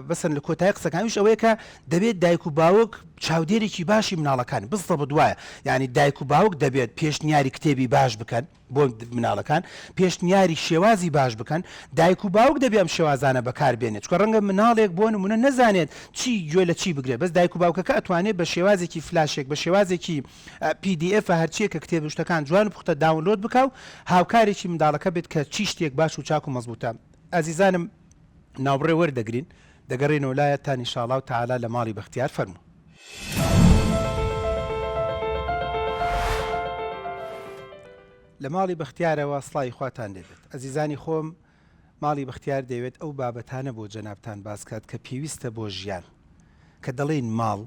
بەسەر لە کۆتایی قسەکانیش ئەوەیە کە دەبێت دایک و باوک چاودێرێکی باشی مناڵەکان بستە بەدوایە یعنی دایک و باوک دەبێت پێشنیاری کتێبی باش بکەن بۆ مناڵەکان پێشنیاری شێوازی باش بکەن دایک و باوک دەبێ ئەم شێوازانە بەکاربێنێت چکە ڕەنگە مناڵێک بۆ نمونە نەزانێت چی گوێ لە چی بگرێت بەس دایک و باوکەکە ئەتوانێت بە شێوازێکی فلاشێک بە شێوازێکی PDF هەرچیە کە کتێب شتەکان جوان و پوختە داونلۆد بکە و هاوکارێکی منداڵەکە بێت کە چی شتێک باش و چاک و مەزبوطە. ئازیزانم ناوبڕێ وەردەگرین دەگەڕێنەوە لایەتان ئینشاءڵڵا و تەعالا لە ماڵی بەختیار فەرموو. لە ماڵی بەختیارەوە سڵای خواتان دەبێت. ئەزیزانی خۆم ماڵی بەختیار دەوێت ئەو بابەتانە بۆ جەنابتان باسکات کە پێویستە بۆ ژیان کە دەڵێن ماڵ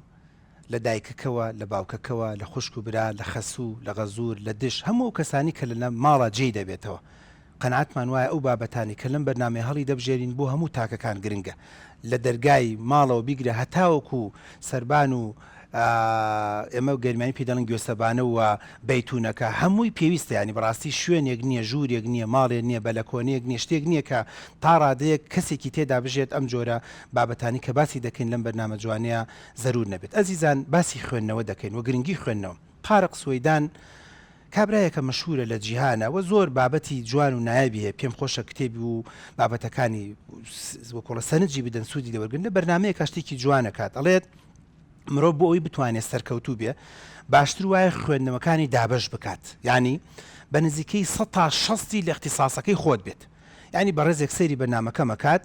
لە دایکەکەوە لە باوکەکەوە لە خوشک و برا لە خەسوو لە غەزور لە دش هەموو کەسانی کە لە ماڵە جێی دەبێتەوە. قەنعاتمان وایە ئەو بابەتانی کە لەم بەرنامەی هەڵی دەبژێرین بۆ هەموو تاکەکان گرنگە لە دەرگای ماڵەوە بیگرە هەتاوەکو سەربان و ئێمە گەرمانی پێ دەڵن گوێسەبانە و بەیتونەکە هەمووی پێویستە ینی بەڕاستی شوێنێک نییە ژوورێک نییە ماڵێک نییە بەلەکۆنەیەک نییە شتێک نییە کە تا ڕادەیەک کەسێکی تێدا بژێت ئەم جۆرە بابەتانی کە باسی دەکەین لەم بەرنامە جوانەیە زەرور نەبێت. ئەزیزان باسی خوێندنەوە دەکەین و گرنگی خوێندنەوە. قارق سوەیدان کابرایەکە مەشهورە لە جیهانە و زۆر بابەتی جوان و نایابی هەیە پێم خۆشە کتێبی و بابەتەکانی وەکۆڵە سەنجی بدەن سوودی دەوەرگن لە بەرنامەیە کاشتێکی جوانەکات ئەڵێت مرۆڤ بۆ ئەوی بتوانێت سەرکەوتوو بێ باشتر وایە خوێندنەوەکانی دابش بکات ینی بە نزیکەی 160 لە اختصاسەکەی خۆت بێت ینی بە ڕێزێک سەیری بەرنامەکە مەکات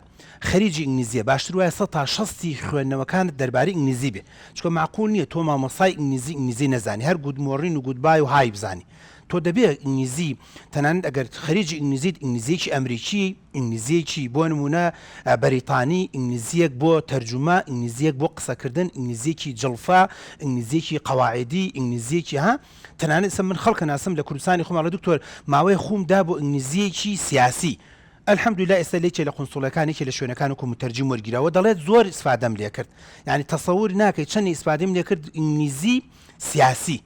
خەریجی ئینگلیزیە باشتر وایە 160 خوێندنەوەکانت دەربارەی ئینگلیزی بێ چکە معقول نییە تۆ مامۆسای ئینگلیزی نەزانی هەر گود مۆڕین و گودبای و های بزانی تۆ دەبێت ئینگلیزی تەنانەت ئەگەر خەریجی ئینگلیزیت ئینگلیزیەکی ئەمریکی ئینگلیزیەکی بۆ نمونە بەریتانی ئینگلیزیەک بۆ تەرجومە ئینگلیزیەک بۆ قسەکردن ئینگلیزیەکی جڵفا ئینگلیزیەکی قەواعیدی ئینگلیزیەکی ها تەنانەت من خەڵکە ناسم لە کوردستانی خۆماڵە دکتۆر ماوەی خۆمدا بۆ ئینگلیزیەکی سیاسی الحەمدوللا ئێستا لێکێ لە قونسوڵەکانێکی لە شوێنەکان وکو متەرجم وەرگیراوە دەڵێت زۆر ئیسفادەم لێ کرد یعنی تەسەوور ناکەیت چەندی ئیسفادەم لێ کرد ئینگلیزی سیاسی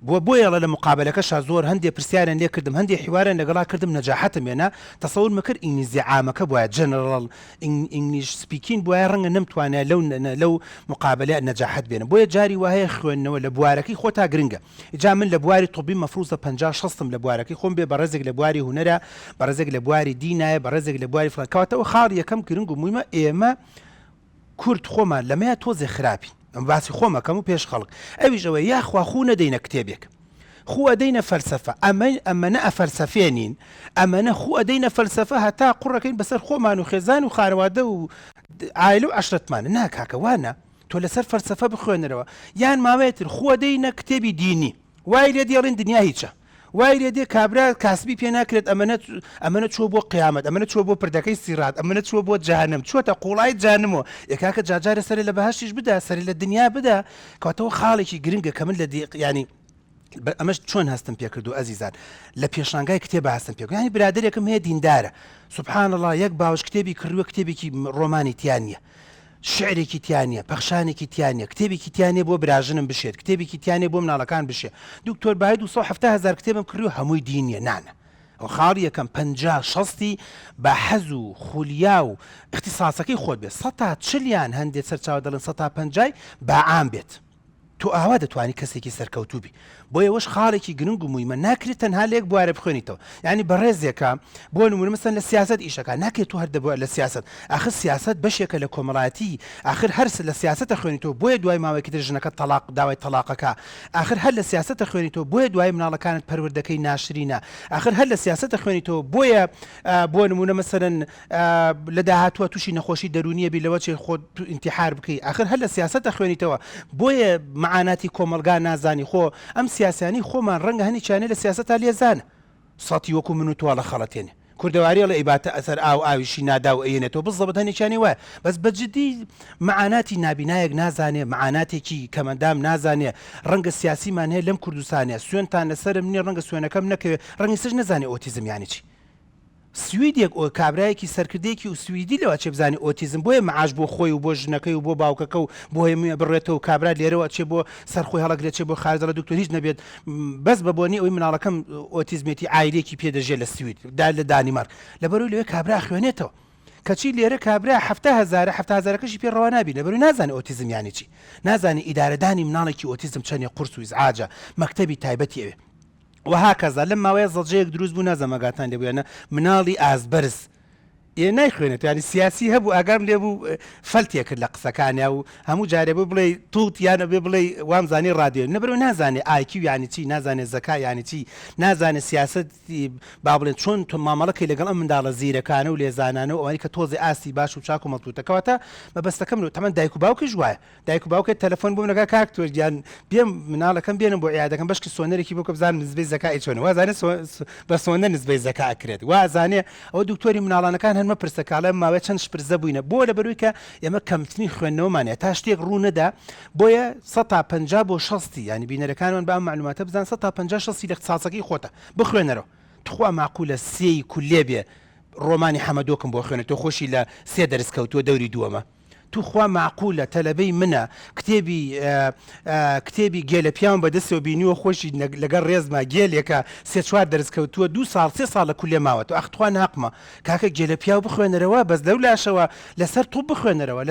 بۆیە لە مقابلەکەشا زۆر هەندێک پرسیارن لێ کردم هەندێک حیوارن لەگەڵا کردم نەجاحەتم هێنا تەسەور مەکرد ئینگلیزی عامەکە بۆیە جەنەرال ئینگلیش سپیکین بۆیە ڕەنگە نەمتوانێت لەو مقابلە نەجاحەت بێنم بۆیە جاری وهەیە خوێندنەوە لە بوارەکەی خۆتا گرنگە جا من لە بواری طبی مەفروضە 50-60 لە بوارەکەی خۆم بێ بەڕێزێک لە بواری هونەرە بەڕێزێک لە بواری دینایە بەڕێزێک لە بواری فڵانکەواتەوە خاڵ یەکەم گرنگ و مویمە ئێمە کورد خۆمان لەمەیە تۆزێ خراپین ئەم باسی خۆمەکەم و پێش خەڵک ئەویش ئەوە یاخوا خو نەدەینە کتێبێک خو ئەدەینە فەلسەفە ئەمەنە ئەفەلسەفێنین ئەمەنە خو ئەدەینە فەلسەفە هەتا قوڕەکەین بەسەر خۆمان و خێزان و خانەوادە و عایلە و عەشرەتمانە ناکاکە وانە تۆ لەسەر فەلسەفە بخوێنەرەوە یان ماوەیەتر خو ئەدەینە کتێبی دینی وای لێ دێڵین دنیا هیچە وای لێ دێ کابرا کاسبی پێ ناکرێت ئەمەنە چوە بۆ قیامەت ئەمەنە چوە بۆ پردەکەی سیرات ئەمەنە چوە بۆ جەهەنەم چوەتە قوڵای جانمەوە یەکاکە جاجارە سەرێ لە بەهەشتیش بدا سەرێ لە دنیا بدا کەواتەوە خاڵێکی گرنگە کە من لە ینی ئەمەش چۆن هەستم پێ کردو ئەزیزان لە پێشانگای کتێبە هەستم پێ ینی برادێکم هەیە دیندارە سوبحان الله یەک باوش کتێبی کردووە کتێبێکی ڕۆمانی تیان نیە شعرێکی تیانە پەخشانێکی تیانە کتێبێکی تیانێ بۆ براژنم بشێت کتێبێکی تیانێ بۆ مناڵەکان بشێ دکتۆر باید 270,000 کتێبم کردو هەمووی دینیە نانە ئەو خاڵ یەکەم 50-60 بە حەز و خولیا و اختصاسەکەی خۆت بێت 140 هەندێک سەرچاوە دەڵن 150 بە عام بێت تۆ ئاوا دەتوانانی کەسێکی سەرکەوتوبی بۆ ئێوەش خاڵێکی گرنگ و مویمە ناکرێت تەنها لێک بوارە بخوێنیتەوە یعنی بەڕێزێکە بۆ نمونە مەسەن لە سیاست ئیشەکە ناکرێت تو هەر دەبووە لە سیاست آخر سیاست بەشێکە لە کۆمەڵایەتی آخر هەر لە سیاستە خوێنیتەوە بۆیە دوای ماوەیەکی تر ژنەکە تەلاق داوای تەلاقەکە آخر هەر لە سیاستە خوێنیتەوە بۆیە دوای مناڵەکانت پەروەردەکەی ناشرینە آخر هەر لە سیاستە خوێنیتەوە بۆیە بۆ نمونە مەسەرەن لە داهاتووە تووشی نەخۆشی دەرونیە بی لەوە چێ خۆت ئینتیحار بکەی آخر هەر لە سیاستە خوێنیتەوە بۆیە معاناتی کۆمەلگا نازانی خۆ ئەم سیاسانی خۆمان ڕەنگە هەنی چانێ لە سیاسەتا لێزانە سەتی وەکو من و تۆ لە خەڵەتێنێ کوردەواری لە ئیباتە ئەسەر ئاویشی نادا و ئەێنێتەوە بزەبەت هەنێکیانی وایە بەس بەجددی معاناتی نابینایەک نازانێ معاناتێکی کەمەندام نازانێ ڕەنگە سیاسیمان هەیە لەم کوردستانە سوێنتان لەسرم نیە ڕەنگە سوێنەکەم نەکەوێت ڕەنگی سش نەزانێ ئۆتیزم یانی چی سویدێک ئەو کابرایەکی سەرکردێکی و سویدی لەوە چێ بزانانی ئۆتیزم بۆیە معاش بۆ خۆی و بۆ ژنەکەی و بۆ باوکەکە و بۆ هەیە بڕێتەوە و کابرا لێرەوە چێ بۆ سەرخۆی هەڵەگرێت چێ بۆ خارجە دکتۆر هیچ نەبێت بەس بە بۆنی ئەوی مناڵەکەم ئۆتیزمێتی ئایلێکی پێدەژێت لە سوید دا لە دانیمارک لەبەرەوەی لەوێ کابرا خوێنێتەوە کەچی لێرە کابرا 7,000کەشی پێڕەوە نابی لەبەرەوەی نازانێت ئۆتیزم یانی چی نازانی ئیدارەدانی مناڵێکی ئۆتیزم چەندێ قورس و ئیزعاجە مەکتەبی تایبەتی ئەوێ وهاکەزا لەم ماوەیە زەڵجەیەک دروست بوو نازەمەگاتان لێبووێنە مناڵی ئازبەرز نایخوێنێت ینی سیاسی هەبوو ئاگام لێ بوو فەلتێ کرد لە قسەکانیا و هەموو جارێ بۆ بڵێ تووت یانە بێ بڵێ وامزانی ڕادیۆ نەبرەوە نازانێ ئایکی یانی چی نازانێت زەکا یانی چی نازانێت سیاسەتی با بڵێن چۆن تۆ مامەڵەکەی لەگەڵ ئەم منداڵە زیرەکانە و لێزانانە و ئەوەی کە تۆزی ئاستی باش و چاک و مەڵتوتەکەواتە مەبەستەکەم تەمەەن دایک و باوکیش وایە دایک و باوکێت تەلەفۆن بۆ نەکە کاکتۆر گیان بێم مناڵەکەم بێنم بۆ عیادەکەم بەشکی سۆنەرێکی بۆ کە بزانم نزبەی زەکای چۆنە وازانێت بە سۆنە نزبەی زەکا ئەکرێت وازانێ ئەو دکتۆری مناڵانەکان هەرمە پرسەکاڵە ماوەیە چەند پرزە بووینە بۆ لە بەروی کە ئێمە کەمتنی خوێندنەوەمانێت تا شتێک ڕوو نەدا بۆیە 150 بۆ 60 ینی بینەرەکانمان بە ئەم معلوماتە بزان 150 لە اختصاصەکەی خۆتە بخوێنەرەوە تخوا معقولە سێی کولێ بێ ڕۆمانی حەمەدۆکم بۆ خوێنێت تۆ خۆشی لە 3 دەرس کەوتووە دەوری دووەمە توخوا معقولە تەلەبەی منە کتێبی گێلە پیاوم بەدەستەوە بینیوە خۆشی لەگەڵ ڕێزما گێلێکە 3-4 دەرس کەوتووە 2 ساڵ 3 ساڵ لە کولێ ماوە تو ئەختوان ناقمە کاکە گێلە پیاو بخوێنەرەوە بەس لەو لاشەوە لەسەر توپ بخوێنەرەوە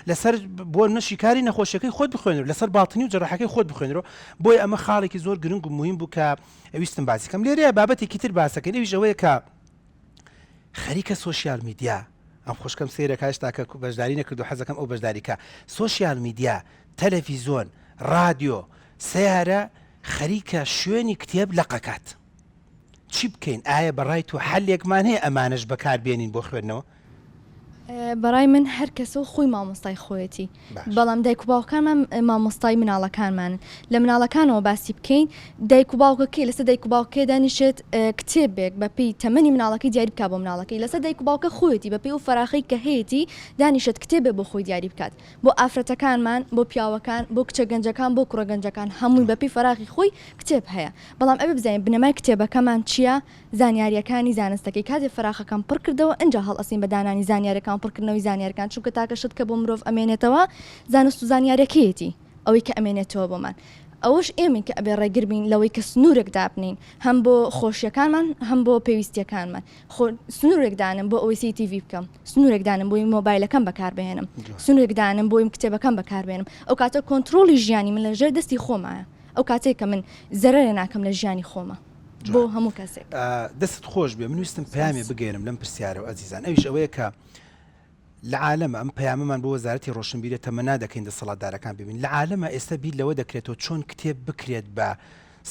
لەسەر بۆ نەشیکاری نەخۆشیەکەی خۆت بخوێنەوە لەسەر باڵتنی و جەڕاحەکەی خۆت بخوێنەوە بۆی ئەمە خاڵێکی زۆر گرنگ و مهم بوو کە ئەویستم باسی کەم لێرەیە بابەتێکی تر باسەکەن ئەویش ئەوەیە کە خەریکە سۆشیال میدیا ئەم خوشکەم سێرە کاشتاکە بەشداری نەکرد و حەزەکەم ئەو بەشداریکە سۆشیال میدیا تەلەڤیزۆن رادیۆ سیارە خەریکە شوێنی کتێب لەقەکات چی بکەین ئایا بەڕای تو حەلێکمان هەیە ئەمانش بەکاربێنین بۆ خوێندنەوە بەڕای من هەر کەسە و خۆی مامۆستای خۆیەتی بەڵام دایک و باوکانمان مامۆستای مناڵەکانمانن لە مناڵەکانەوە باسی بکەین دایک و باوکەکەی لەسەر دایک و باوکێ دانیشێت کتێبێک بەپی تەمەنی مناڵەکەی دیاری بکات بۆ مناڵەکەی لەسەر دایک و باوکە خۆیەتی بەپی و فەراخی کە هەیەی دانیشێت کتێبێ بۆ خۆی دیاری بکات بۆ ئافرەتەکانمان بۆ پیاوەکان بۆ کچە گەنجەکان بۆ کوڕە گەنجەکان هەمووی بەپی فەراخی خۆی کتێب هەیە بەڵام ئەبێ بزانین بنەمای کتێبەکەمان چییە زانیاریەکانی زانستەکەی کاتێ فەراخەکان پڕ کردەوە ئەنج هەڵ ئەسین بە دانانی زانیاریەکان پڕکردنەوەی زانیارەکان چونکە تاکەشت کە بۆ مرۆڤ ئەمێنێتەوە زانست و زانیارەکەیەتی ئەوەی کە ئەمێنێتەوە بۆمان ئەوەش ئێمە کە ئەبێ ڕێگر بین لەوەی کە سنوورێک دابنین هەم بۆ خۆشیەکانمان هەم بۆ پێویستیەکانمان سنوورێکدانم بۆ ئەوەی CCTV بکەم سنوورێکدانم بۆی مۆبایلەکەم بەکاربهێنم سنوورێکدانم بۆیم کتێبەکەم بەکاربێنم ئەو کاتە کۆنتترۆلی ژیانی من لەژێر دەستی خۆمایە ئەو کاتێک کە من زەرەرێ ناکەم لە ژیانی خۆمە بۆ هەموو کەسێک دەست خۆش بێ من ویستم پامێ بگەێنم لەم پرسیارەوە ئەزیزان ئەویش ئەوەیە کە لە عالەمە ئەم پەیامەمان بۆ وەزارەتی ڕۆشنبیرە تەمەنا دەکەین دەسەڵاتدارەکان ببین لە عالەمە ئێستا بیر لەوە دەکرێتەوە چۆن کتێب بکرێت بە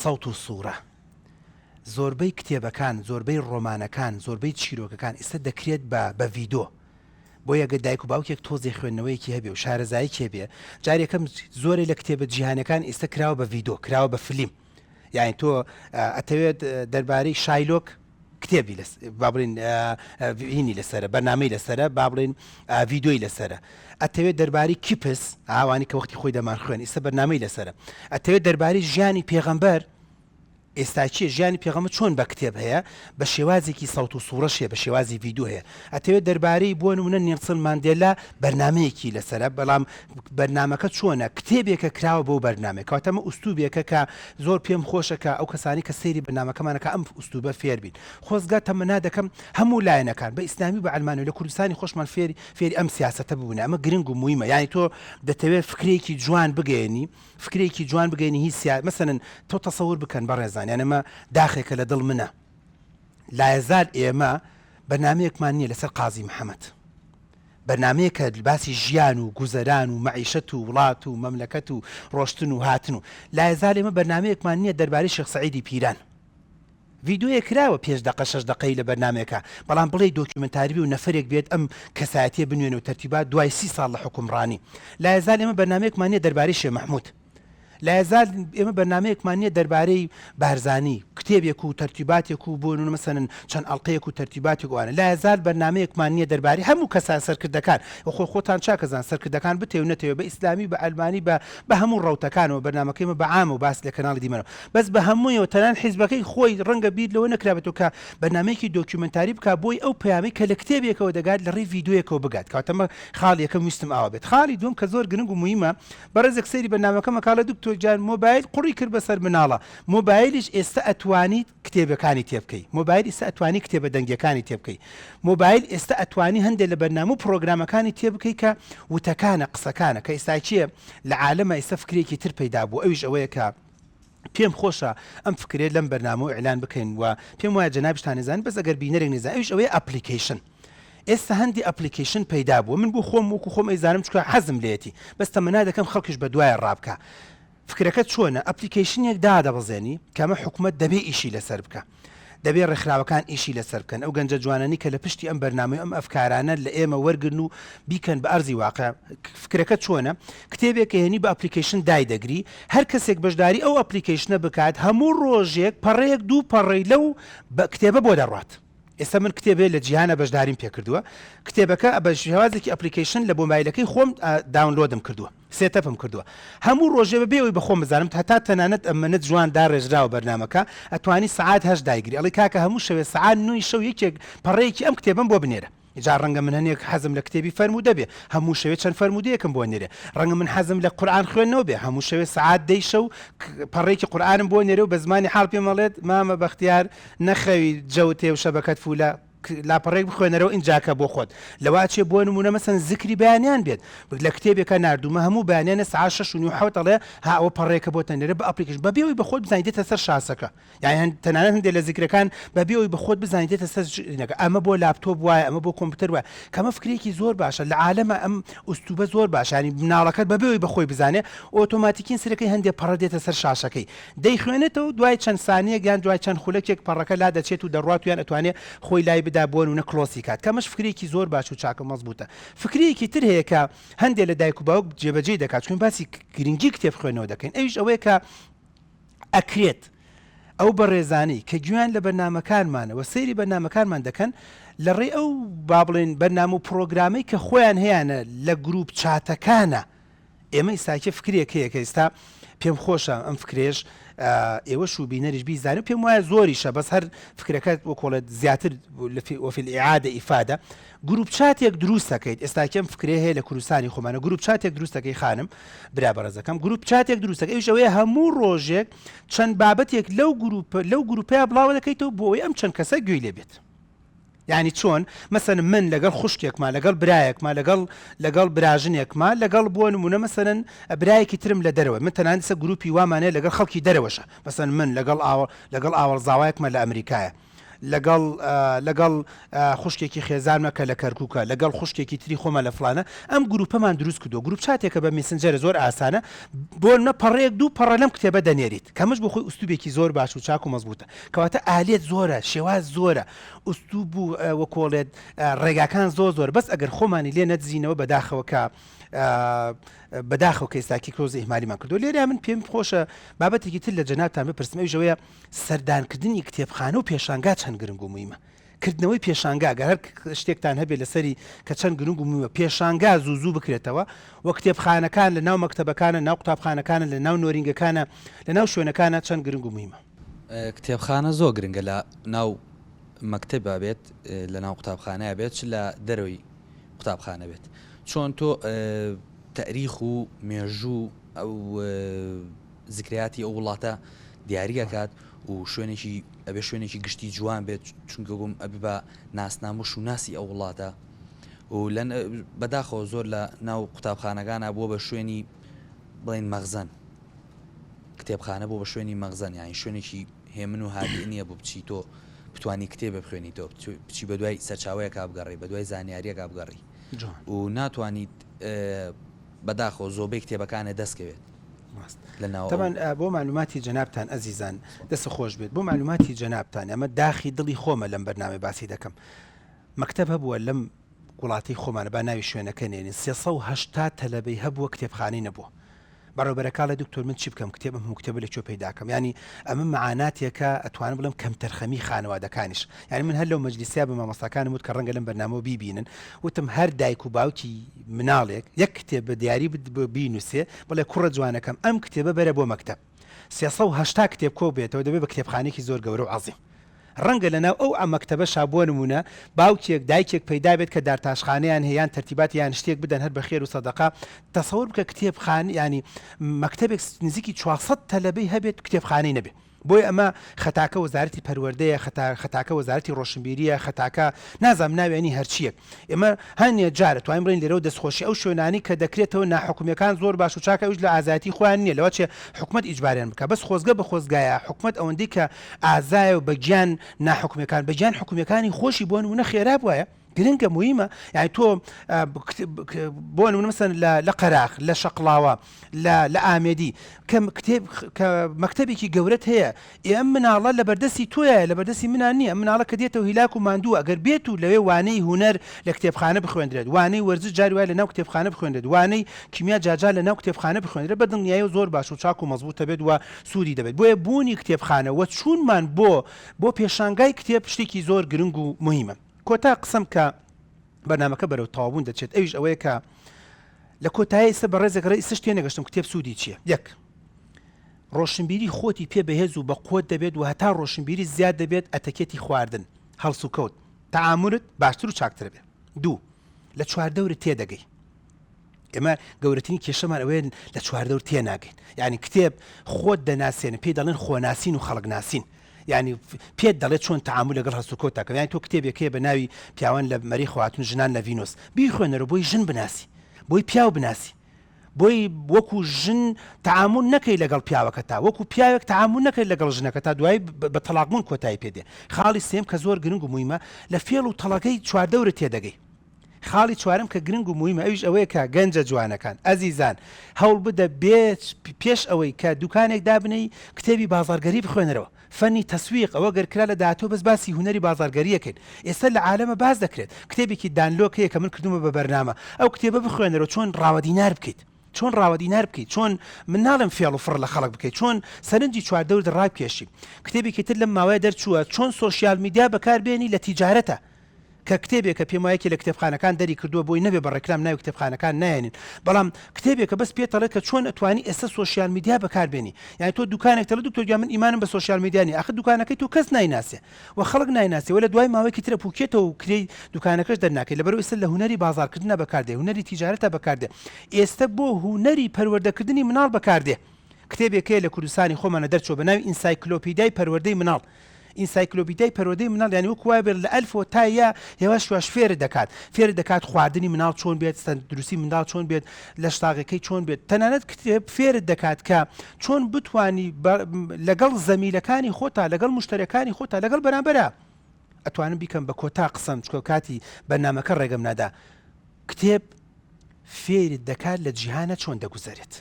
سەوت و سوورە زۆربەی کتێبەکان زۆربەی ڕۆمانەکان زۆربەی چیرۆکەکان ئێستا دەکرێت بە ڤیدۆ بۆ یەگە دایک و باوکێک تۆزی خوێندنەوەیەکی هەبێ و شارەزایی کێبێ جارێکەکەم زۆرێ لە کتێبە جیهانەکان ئێستا کراوە بە ڤیدۆ کراوە بە فلیم یعنی تۆ ئەتەوێت دەربارەی شایلۆک کتێبی با بڵین هینی لەسرە بەرنامەی لەسرە با بڵین ڤیدۆی لەسرە ئەتەوێت دەربارەی کیپس ئاوانی کە وەختی خۆی دەمان خوێن ئێستا بەرنامەی لەسرە ئەتەوێت دەربارەی ژیانی پێغەمبەر ئێستاچیە ژیانی پێغەمبەر چۆن بە کتێب هەیە بە شێوازێکی سەوت و سوورەشێ بە شێوازی ڤیدیۆ هەیە ئەتەوێت دەربارەی بۆ نمونە نێلسن ماندێلا بەرنمەیەکی لەسرە بەڵام بەرنمەکە چۆنە کتێبێکە کراوە بۆ بەرنامێک کاتەمە ئوستوبێکە کە زۆر پێم خۆشەکە ئەو کەسانی کە سەیری بەرنامەکەمانەکە ئەم ئوستوبە فێربین خۆزگا تەمەنا دەکەم هەموو لایەنەکان بە ئیسلامی بە ئەلمانی لە کوردستانی خۆشمان فێری ئەم سیاسەتە ببوون ئەمە گرنگ و مویمە یعنی تۆ دەتەوێت فکرێکی جوان بگەێنی فکرێکی جوان بگەینی هیچ مەسەن تۆ تەسەور بکەن بەڕێزان یانەمە داخێکە لە دڵ منە لایەزار ئێمە بەرنمەیەکمان نییە لەسەر قازی محەممەد بەرنمەیەکە باسی ژیان و گوزەران و مەعیشەت و وڵات و مەملەکەت و ڕۆشتن و هاتن و لایەزار ئێمە بەرنمەیەکمان نییە دەربارەی شێخ سەعیدی پیران ڤیددیۆیە کراوە 5 دقە 6 دقەی لە بەرنمێکە بەڵام بڵێ دۆکیومنتاریبی و نەفرێک بێت ئەم کەسایەتیە بنوێنە و تەرتیبات دوای 30 ساڵ لە حکومڕانی لایەزار ئێمە بەرنمەیەکمان نییە دەربارەی شێخ مەحموود لایەزار ئێمە بەرنمەیەکمان نییە دەربارەی بارزانی کتێبێک و تەرتیباتێک و بۆ مەسەن چەند ئەڵلقەیەک و تەرتیباتێک وانە لایەزار بەرنمەیەکمان نییە دەربارەی هەموو کەسان سەرکردەکان خۆ خۆتان چاکەزان سەرکردەکان بتێو نەتەوە بە ئیسلامی بە ئەلمانی بە هەموو ڕوتەکانەوە بەرنمەکەیمە بە عام و باس لە کەناڵی دیمەنەوە بەس بە هەموویەوە تەنان حیزبەکەی خۆی ڕەنگە بیر لەوە نەکرابێتەوە کە بەرنمەیەکی دۆکیومنتاری بکە بۆی ئەو پەیامی کە لە کتێبێکەوە دەگات لە ڕێی ڤیددیۆیەکەوە بگات کاتەمە خاڵ یەکەم ویستم ئاوا بێت خاڵی دوم کە زۆر گرنگ و مویمە بەڕێزێک سەیری بەرنمەکە مەکاڵە دکتۆر جان مۆبایل قوڕی کرد بەسەر مناڵە مۆبایلیش ئێستا ئەتوانیت کتێبەکانی تێبکەی مۆبایل ئێستا ئەتوانی کتێبە دەنگەکانی تێبکەی مۆبایل ئێستا ئەتوانی هەندێک لە بەرنامە و پرۆگرامەکانی تێبکەی کە وتەکانە قسەکانە کە ئێستا چییە لە عالەمە ئێستا فکرێکی تر پەیدا بوو ئەویش ئەوەیە کە پێم خۆشە ئەم فکرێت لەم بەرنامە و ئیعلان بکەین و پێم وایە جەنابشتان نێزان بەس ئەگەر بینەرێک نێزان ئەویش ئەوەیە ئەپلیکیشن ئێستا هەندی ئەپلیکیشن پەیدا بووە من بۆ خۆم وەکو خۆم ئەیزانم چکە حەزم لێتی بەس تەمەنا دەکەم خەڵکیش بە دوایە ڕابکە فکرەکە چۆنە ئەپلیکیشنێک دادەبەزێنی کەمە حکوومەت دەبێ ئیشی لەسەر بکە دەبێ ڕێکخراوەکان ئیشی لەسەر بکەن ئەو گەنجە جوانانی کە لە پشتی ئەم بەرنامەی ئەم ئەفکارانە لە ئێمە وەرگن و بیکەن بە ئەرزی واقع فکرەکە چۆنە کتێبێک هێنی بە ئەپلیکیشن دایدەگری هەر کەسێک بەشداری ئەو ئەپلیکیشنە بکات هەموو ڕۆژێک پەڕەیەک دوو پەڕەی لەو کتێبە بۆ دەڕات ئێستا من کتێبێ لە جیهانە بەشداریم پێکردووە کتێبەکە بە شێوازێکی ئەپلیکیشن لە مۆبایلەکەی خۆم داونلۆدم کردووە سێتەپم کردووە هەموو ڕۆژێ بەبێەوەی بە خۆم بزانم هەتا تەنانەت ئەمەنت جوان داڕێژراوە بەرنمەکە ئەتوانی سعات هەش دایگری ئەڵی کاکە هەموو شەوێ سعات نوی شەو یەکێک پەڕەیەکی ئەم کتێبم بۆ بنێرە جا ڕەنگە من هەنێک حەزم لە کتێبی فەرمو دەبێ هەموو شەوێ چەند فەرمودەیەکم بۆ نێرێ ڕەنگە من حەزم لە قورئان خوێندنەوە بێ هەموو شەوێ سعات دەی شەو پەڕێکی قورئانم بۆ نێرە و بە زمانی حاڵ پێ مەڵێت مامە بەختیار نەخەوی جەوتێ و شەبەکەت فولە لاپەڕێک بخوێنەرەوە اینجاکە بۆ خۆت لەواچێ بۆ نمونە مەسەن زیکری بەیانیان بێت لە کتێبێکە نردومە هەموو بەیانیانە سعات 6:30 ئەڵێ هاوە پەڕێکە بۆ تەنێرە بە ئەپلیکیشن بەبێەوەی بە خۆت بزانیت دێتە سەر شاسەکە یعنی تەنانەت هەندێک لە زیکرەکان بەبێەوەی بە خۆت بزانیت دێتە سەر ئەمە بۆ لاپتۆپ وایە ئەمە بۆ کۆمپیوتەر وایە کەمە فکرێکی زۆر باشە لە عالەمە ئەم ئوستوبە زۆر باشە ینی مناڵەکەت بەبێەوەی بە خۆی بزانێ ئۆتۆماتیکین سەرەکەی هەندێک پەڕە دێتە سەر شاشەکەی دەیخوێنێتەوە دوای چەند سانیەک یان دوای چەند خولەکێک پەڕەکە لا دەچێت و دەڕات یان ئەتوانێت خۆی لای بدا بۆن و نەکلۆس کات کەمەش فکرێکی زۆر باش و چاکە مەزبوطە فکرێکی تر هەیە کە هەندێک لە دایک و باوک جێبەجێ دەکات چون باسی گرنگی کتێب خوێنەوە دەکەین ئەویش ئەوەیە کە ئەکرێت ئەو بەڕێزانەی کە گویان لە بەرنامەکانمانەوە سەیری بەرنامەکانمان دەکەن لە ڕێ ئەو با بڵێن بەرنامە و پرۆگرامەی کە خۆیان هەیەە لە گروپ چاتەکانە ئێمە ئیساکە فکرێک هەیە کە ئێستا پێم خۆشە ئەم فکرێش ئێوەش و بینەریش بیزانێ پێم وایە زۆریشە بەس هەر فکرەکەت وەکۆڵێت زیاتر وفي الإعادة ئیفادە گروپ چاتێک دروست دەکەیت ئێستاکەم فکرێ هەیە لە کوردستانی خۆمانە گروپ چاتێک دروست دەکەی خانم برا بەڕێزەکەم گروپ چاتێک دروست دەکەی ئەوش ئەوەیە هەموو ڕۆژێک چەند بابەتێک لەو گروپەیە بڵاو دەکەیتەوە بۆی ئەم چەند کەسە گوێی لێبێت یعنی چۆن مەسەن من لەگەڵ خوشکێکمان لەگەڵ برایەکمان لەگەڵ براژنێکمان لەگەڵ بۆ نمونە مەسەن برایەکی ترم لە دەرەوە من تەنانسە گروپی وامانێ لەگەڵ خەڵکی دەرەوەشە مەسەن من لەگەڵ ئاوەڵزاوایەکمان لە ئەمریکایە لەگەڵ خوشکێکی خێزانمە کە لە کەرکووکە لەگەڵ خوشکێکی تری خۆمە لە فلانە ئەم گروپەمان دروست کردو گروپ چاتێکە بە میسنجەرە زۆر ئاسانە بۆ نە پەڕەیەک دوو پەڕە لەم کتێبە دەنێریت کەمەش بۆ خۆی ئوستوبێکی زۆر باش و چاک و مەزبوطە کەواتە ئالێت زۆرە شێواز زۆرە ئوستوب و وەکۆڵێت ڕێگاکان زۆر بەس ئەگەر خۆمانی لێ نەدزینەوە بەداخەوەکە بەداخەوە کەیستاکی کۆزی ئیمالیمان کردو لێرە من پێم خۆشە بابەتێکی تر لە جەنابتان بپرسم ئەوژەوەیە سەردانکردنی کتێبخانە و پێشانگا چەند گرنگ و مویمە کردنەوەی پێشانگا گەر هەر شتێکتان هەبێت لەسەری کە چەند گرنگ و مویمە پێشانگا زوو بکرێتەوە وە کتێبخانەکان لە ناو مەکتەبەکانە ناو قوتابخانەکانە لە ناو نۆرینگەکانە لە ناو شوێنەکانە چەند گرنگ و مویمە کتێبخانە زۆر گرنگە لە ناو مەکتب بێت لە ناو قوتابخانەیە بێت چ لە دەرەوەی قوتابخانە بێت چۆن تۆ تاریخ و مێژوو ئەو زیکرەتی ئەو وڵاتە دیاریەکات و شوێنێکی ئەبێ شوێنێکی گشتی جوان بێت چونکە گوم ئەبی بە ناسنامە شوناسی ئەو وڵاتە و لەن بەداخەوە زۆر لە ناو قوتابخانەکانە بووە بە شوێنی بڵین مەغزەن کتێبخانە بۆ بە شوێنی مەغزەن یانی شوێنێکی هێمن و هادی نییە بۆ بچی تۆ بتوانی کتێبە بخوێنیتەوە بچی بە دوای سەرچاوەیە کابگەڕی بە دوای زانیاریە کابگەڕی و ناتوانیت بەداخەوە زۆربەی کتێبەکانە دەستکەوێت تەمان بۆ معلوماتی جەنابتان ئەزیزان دەست خۆش بێت بۆ معلوماتی جەنابتان ئەمە داخی دڵی خۆمە لەم بەرنامە باسی دەکەم مەکتەب هەبووە لەم وڵاتی خۆمانە با ناوی شوێنەکە نێنین 380 تەلەبەی هەبووە کتێبخانەی نەبووە بەڕێوەبەرەکە لە دکتۆر من چی بکەم کتێبم هەموو کتێبە لەکوێ پەیداکەم ینی ئەمە معاناتێکە ئەتوانم بڵم کەم تەرخەمی خانەوادەکانیش یعنی من هەر لەو مەجلیسیا بە مامۆستاکانم وت کە ڕەنگە لەم بەرنامەوە بیبینن وتم هەر دایک و باوکی مناڵێک یەک کتێب بە دیاری بینوسێ بڵێ کوڕە جوانەکەم ئەم کتێبە بەرە بۆ مەکتەب 380 کتێب کۆ بێتەوە دەبێت بە کتێبخانێکی زۆر گەورە و عەزیم ڕەنگە لەناو ئەو ئەمەکتەبە شابووە نمونە باوکێک دایکێک پەیدا بێت کە دارتاشخانەیان هەیەیان تەرتیبات یان شتێک بدەن هەر بە خێر و سەدەقا تەسەوور بکە کتێبخانە ینی مەکتەبێک نزیکی 400 تەلەبەی هەبێت کتێبخانەی نەبێت بۆی ئەمە خەتاکە وەزارەتی پەروەردەیە خەتاکە وەزارەتی ڕۆشنبیریە خەتاکە نازام ناوێنی هەرچیەک ئێمە هەنیە جارە توانین بڵین لێرەوە دەستخۆشی ئەو شوێنانی کە دەکرێتەوە ناحکومیەکان زۆر باش و چاکە ئەوش لە ئازادی خۆیان نییە لەوە چێ حکومەت ئیجباریان بکە بەس خۆزگە بە خۆزگایە حکومەت ئەوەندەی کە ئازایە و بەگیان ناحکومیەکان بەگیان حکومیەکانی خۆشی بۆ نمونە خێرا بووایە گرنگە مهمە یعنی تۆ بۆ نمونە مەسەن لە قەراخ لە شەقڵاوە لە ئامێدی کە مەکتەبێکی گەورەت هەیە ئێم مناڵە لە بەردەستی تۆیە لە بەردەستی منان نییە مناڵە کە دێتەوە هیلاک و ماندووە ئەگەر بێت و لەوێ وانەی هوەر لە کتێبخانە بخوێندرێت وانەی وەرزش جاری وایە لە ناو کتێبخانە بخوێندرێت وانەی کیمیا جاجا لە ناو کتێبخانە بخوێندرێت بە دڵنیایی زۆر باش و چاک و مەزبوط دەبێت و سوودی دەبێت بۆیە بوونی کتێبخانە وە چوونمان بۆ پێشانگای کتێب شتێکی زۆر گرنگ و مهمە کۆتا قسم کە بەنامەکە بەرەو تاوابوون دەچێت ئەویش ئەوەیە کە لە کۆتایی ئێستا بە ڕێزێکڕێ ئێستا شتێ نەگەشتم کتێب سوودی چییە یەک ڕۆشنبیری خۆتی پێ بەهێز و بە قوت دەبێت و هەتا ڕۆشنبیری زیاد دەبێت ئەتەکێتی خواردن هەڵس و کەوت تەعاملت باشتر و چاکتر بێت دوو لە چواردەورت تێدەگەی ئێمە گەورەترین کێشەمان ئەوەیە لە چواردەور تێناگەین یعنی کتێب خۆت دەناسێنن پێی دەڵێن خۆناسین و خەڵک ناسین یعنی پێت دەڵێت چۆن تەعامل لەگەڵ هەست و کۆتاکە یانی تۆ کتێبێکەیە بە ناوی پیاوان لە مەری خواهاتون ژنان لە ڤینۆس بیخوێنەرە بۆی ژن بناسی بۆی پیاو بناسی بۆی وەکو ژن تەعامل نەکەی لەگەڵ پیاوەکە تا وەکو پیاوێک تەعامل نەکەی لەگەڵ ژنەکە تا دوای بە تەلاقبوون کۆتایی پێدێ خاڵی سێم کە زۆر گرنگ و مویمە لە فێڵ و تەڵەکەی چواردەورە تێدەگەی خاڵی چوارم کە گرنگ و مویمە ئەویش ئەوەیە کە گەنجە جوانەکان ئەزیزان هەوڵ بدە بێت پێش ئەوەی کە دوکانێک دابنەی کتێبی بازارگەری بخوێنەرەوە فەنی تەسویق ئەوە گەرکرا لە داهاتوو بەس باسی هوەری بازارگەریەکەین ئێستا لە عالەمە باز دەکرێت کتێبێکی دانلۆک هەیە کە من کردومە بە بەرنامە ئەو کتێبە بخوێنەرەوە چۆن ڕاوەدینار بکەیت چۆن ڕاوەدینار بکەیت چۆن من ناڵم فێڵ و فڕ لە خەڵک بکەیت چۆن سەرنجی چواردەورت ڕابکێشی کتێبێکی تر لەم ماوەیە دەرچووە چۆن سۆشیال میدیا بەکاربێنی لە تیجارەتە کە کتێبێکە پێم وایە لە کتێبخانەکان دەری کردووە بۆی نەبێ بە ڕێکلام ناوی کتێبخانەکان نایێنین بەڵام کتێبێکە بەس پێتەڵێت کە چۆن ئەتوانی ئێستا سۆشیال میدیا بەکاربێنی یعنی تۆ دوکانێک تەڵە دکتۆر من ئیمانم بە سۆشیال میدیانی ئاخر دوکانەکەی تۆ کەس نایناسێ و خەڵک نایناسێ وە لە دوای ماوەیەکی ترە پوکێتەوە و کرێی دوکانەکەش دەرناکەی لەبەرەوە ئێستا لە هوەری بازارکردنە بەکاردێ هوەری تیجارەتە بەکاردێ ئێستا بۆ هوەری پەروەردەکردنی مناڵ بەکاردێ کتێبێکەیە لە کوردستانی خۆمانە دەرچۆ بە ناوی ئینسایکلۆپیدیای پەروەردەی مناڵ ئینسایکلۆپیدیای پەروەردەی مناڵ یعنی وەکو وایە بێت لە ئەلفۆ تا یا هێواش فێر دەکات خواردنی مناڵ چۆن بێت تەندروستی منداڵ چۆن بێت لە شتاقەکەی چۆن بێت تەنانەت کتێب فێرت دەکات کە چۆن بتوانی لەگەڵ زەمیلەکانی خۆتا لەگەڵ مشتەرەکانی خۆتا لەگەڵ بەرامبەرە ئەتوانم بیکەم بە کۆتا قسەم چکە کاتی بەرنامەکە ڕێگەم نادا کتێب فێرت دەکات لە جیهانە چۆن دەگوزارێت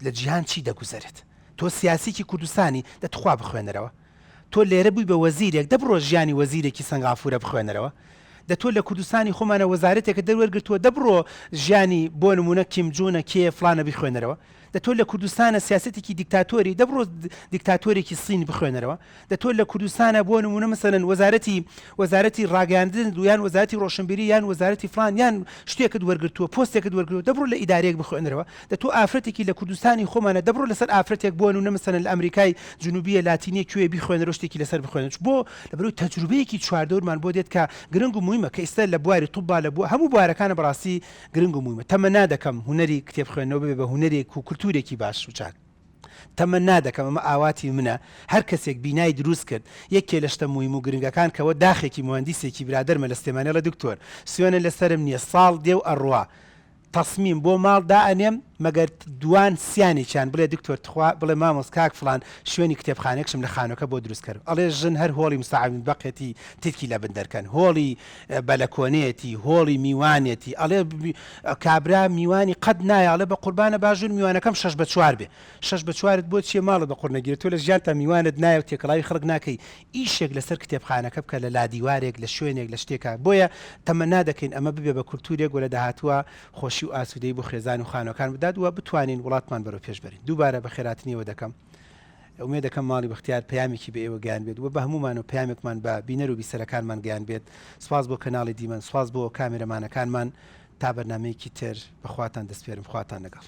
لە جیهان چی دەگوزارێت تۆ سیاسیکی کوردستانی دەتخوا بخوێنەرەوە تۆ لێرە بووی بە وەزیرێک دەبڕۆ ژیانی وەزیرێکی سنگافورە بخوێنەرەوە دە تۆ لە کوردستانی خۆمانە وەزارەتێکە دەروەرگرتووە دەبڕۆ ژیانی بۆ نمونە کیم جوونە کێ فلانە بخوێنەرەوە دەتۆ لە کوردستانە سیاسەتێکی دیکتاتۆری دەبڕۆ دیکتاتۆرێکی سین بخوێنەرەوە دەتۆ لە کوردستانە بۆ نمونە مەسەلەن وەزارەتی ڕاگەاندن یان وەزارەتی ڕۆشنبیری یان وەزارەتی فلان یان شتێکت وەرگرتووە پۆستێکت وەرگرتووە دەبڕۆ لە ئیدارەیەک بخوێنەرەوە دەتۆ ئافرەتێکی لە کوردستانی خۆمانە دەبڕۆ لەسەر ئافرەتێک بۆ نمونە مەسەلەن لە ئەمریکای جنوبیە لاتینیە کوێ بیخوێنەرە شتێکی لەسەر بخوێنێت بۆ لەبەرەوەی تەجروبەیەکی چواردەورمان بۆ دێت کە گرنگ و مویمە کە ئێستا لە بواری توبا لە بووە هەموو بوارەکانە بەڕاستی گرنگ و مویمە تەمە نادەکەم هوەری کتێب خوێندنەوە بێ بە هوەرێک و کولتورێکی باش و چاک تەمە نادەکەم ئەمە ئاواتی منە هەر کەسێک بینایی دروست کرد یەکێ لە شتە مویم و گرنگەکان کەەوە داخێکی مهندیسێکی برادەرمە لە سلێمانێ لە دکتۆر سوێنە لەسرم نییە ساڵ دێ و ئەڕوا تەسمیم بۆ ماڵ دائەنێم مەگەر دوان سیانێکیان بڵێ دکتۆر تخوا بڵێ مامۆس کاک فلان شوێنی کتێبخانێکشم لە خانۆکە بۆ دروست کرد ئەڵێ ژن هەر هۆڵی مستعاون بەقێتی تێکی لە بن دەرکەن هۆڵی بەلەکۆنێتی هۆڵی میوانێتی ئەڵێ کابرا میوانی قەت نایە بە قوربانە باژور میوانەکەم 6 بە 4 بێ 6 بە 4 بۆ چیە ماڵە بە قڕنەگیرێت تۆ لە ژیان تا میوانت نایە و تێکەڵاوی خەڵک ناکەی ئیشێک لەسەر کتێبخانەکە بکە لە لادیوارێک لە شوێنێک لە شتێکە بۆیە تەمە نادەکەین ئەمە ببێ بە کولتورێک وە لە داهاتووە خۆشی و ئاسوودەی بۆ خێزان و خانەکان بدات وە بتوانین وڵاتمان بەرەو پێش بەرین دووبارە بە خێراتنیەوە دەکەم ئومێ دەکەم ماڵی بەختیار پەیامێکی بە ئێوە گیان بێت وە بە هەمومان و پەیامێکمان بە بینەر و بیسەرەکانمان گیان بێت سواز بۆ کەناڵی دیمەن سواز بۆ کامێرەمانەکانمان تا بەرنامەیەکی تر بەخواتان دەستپێرم خواتان لەگەڵ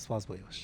سواز بۆ ئێوەش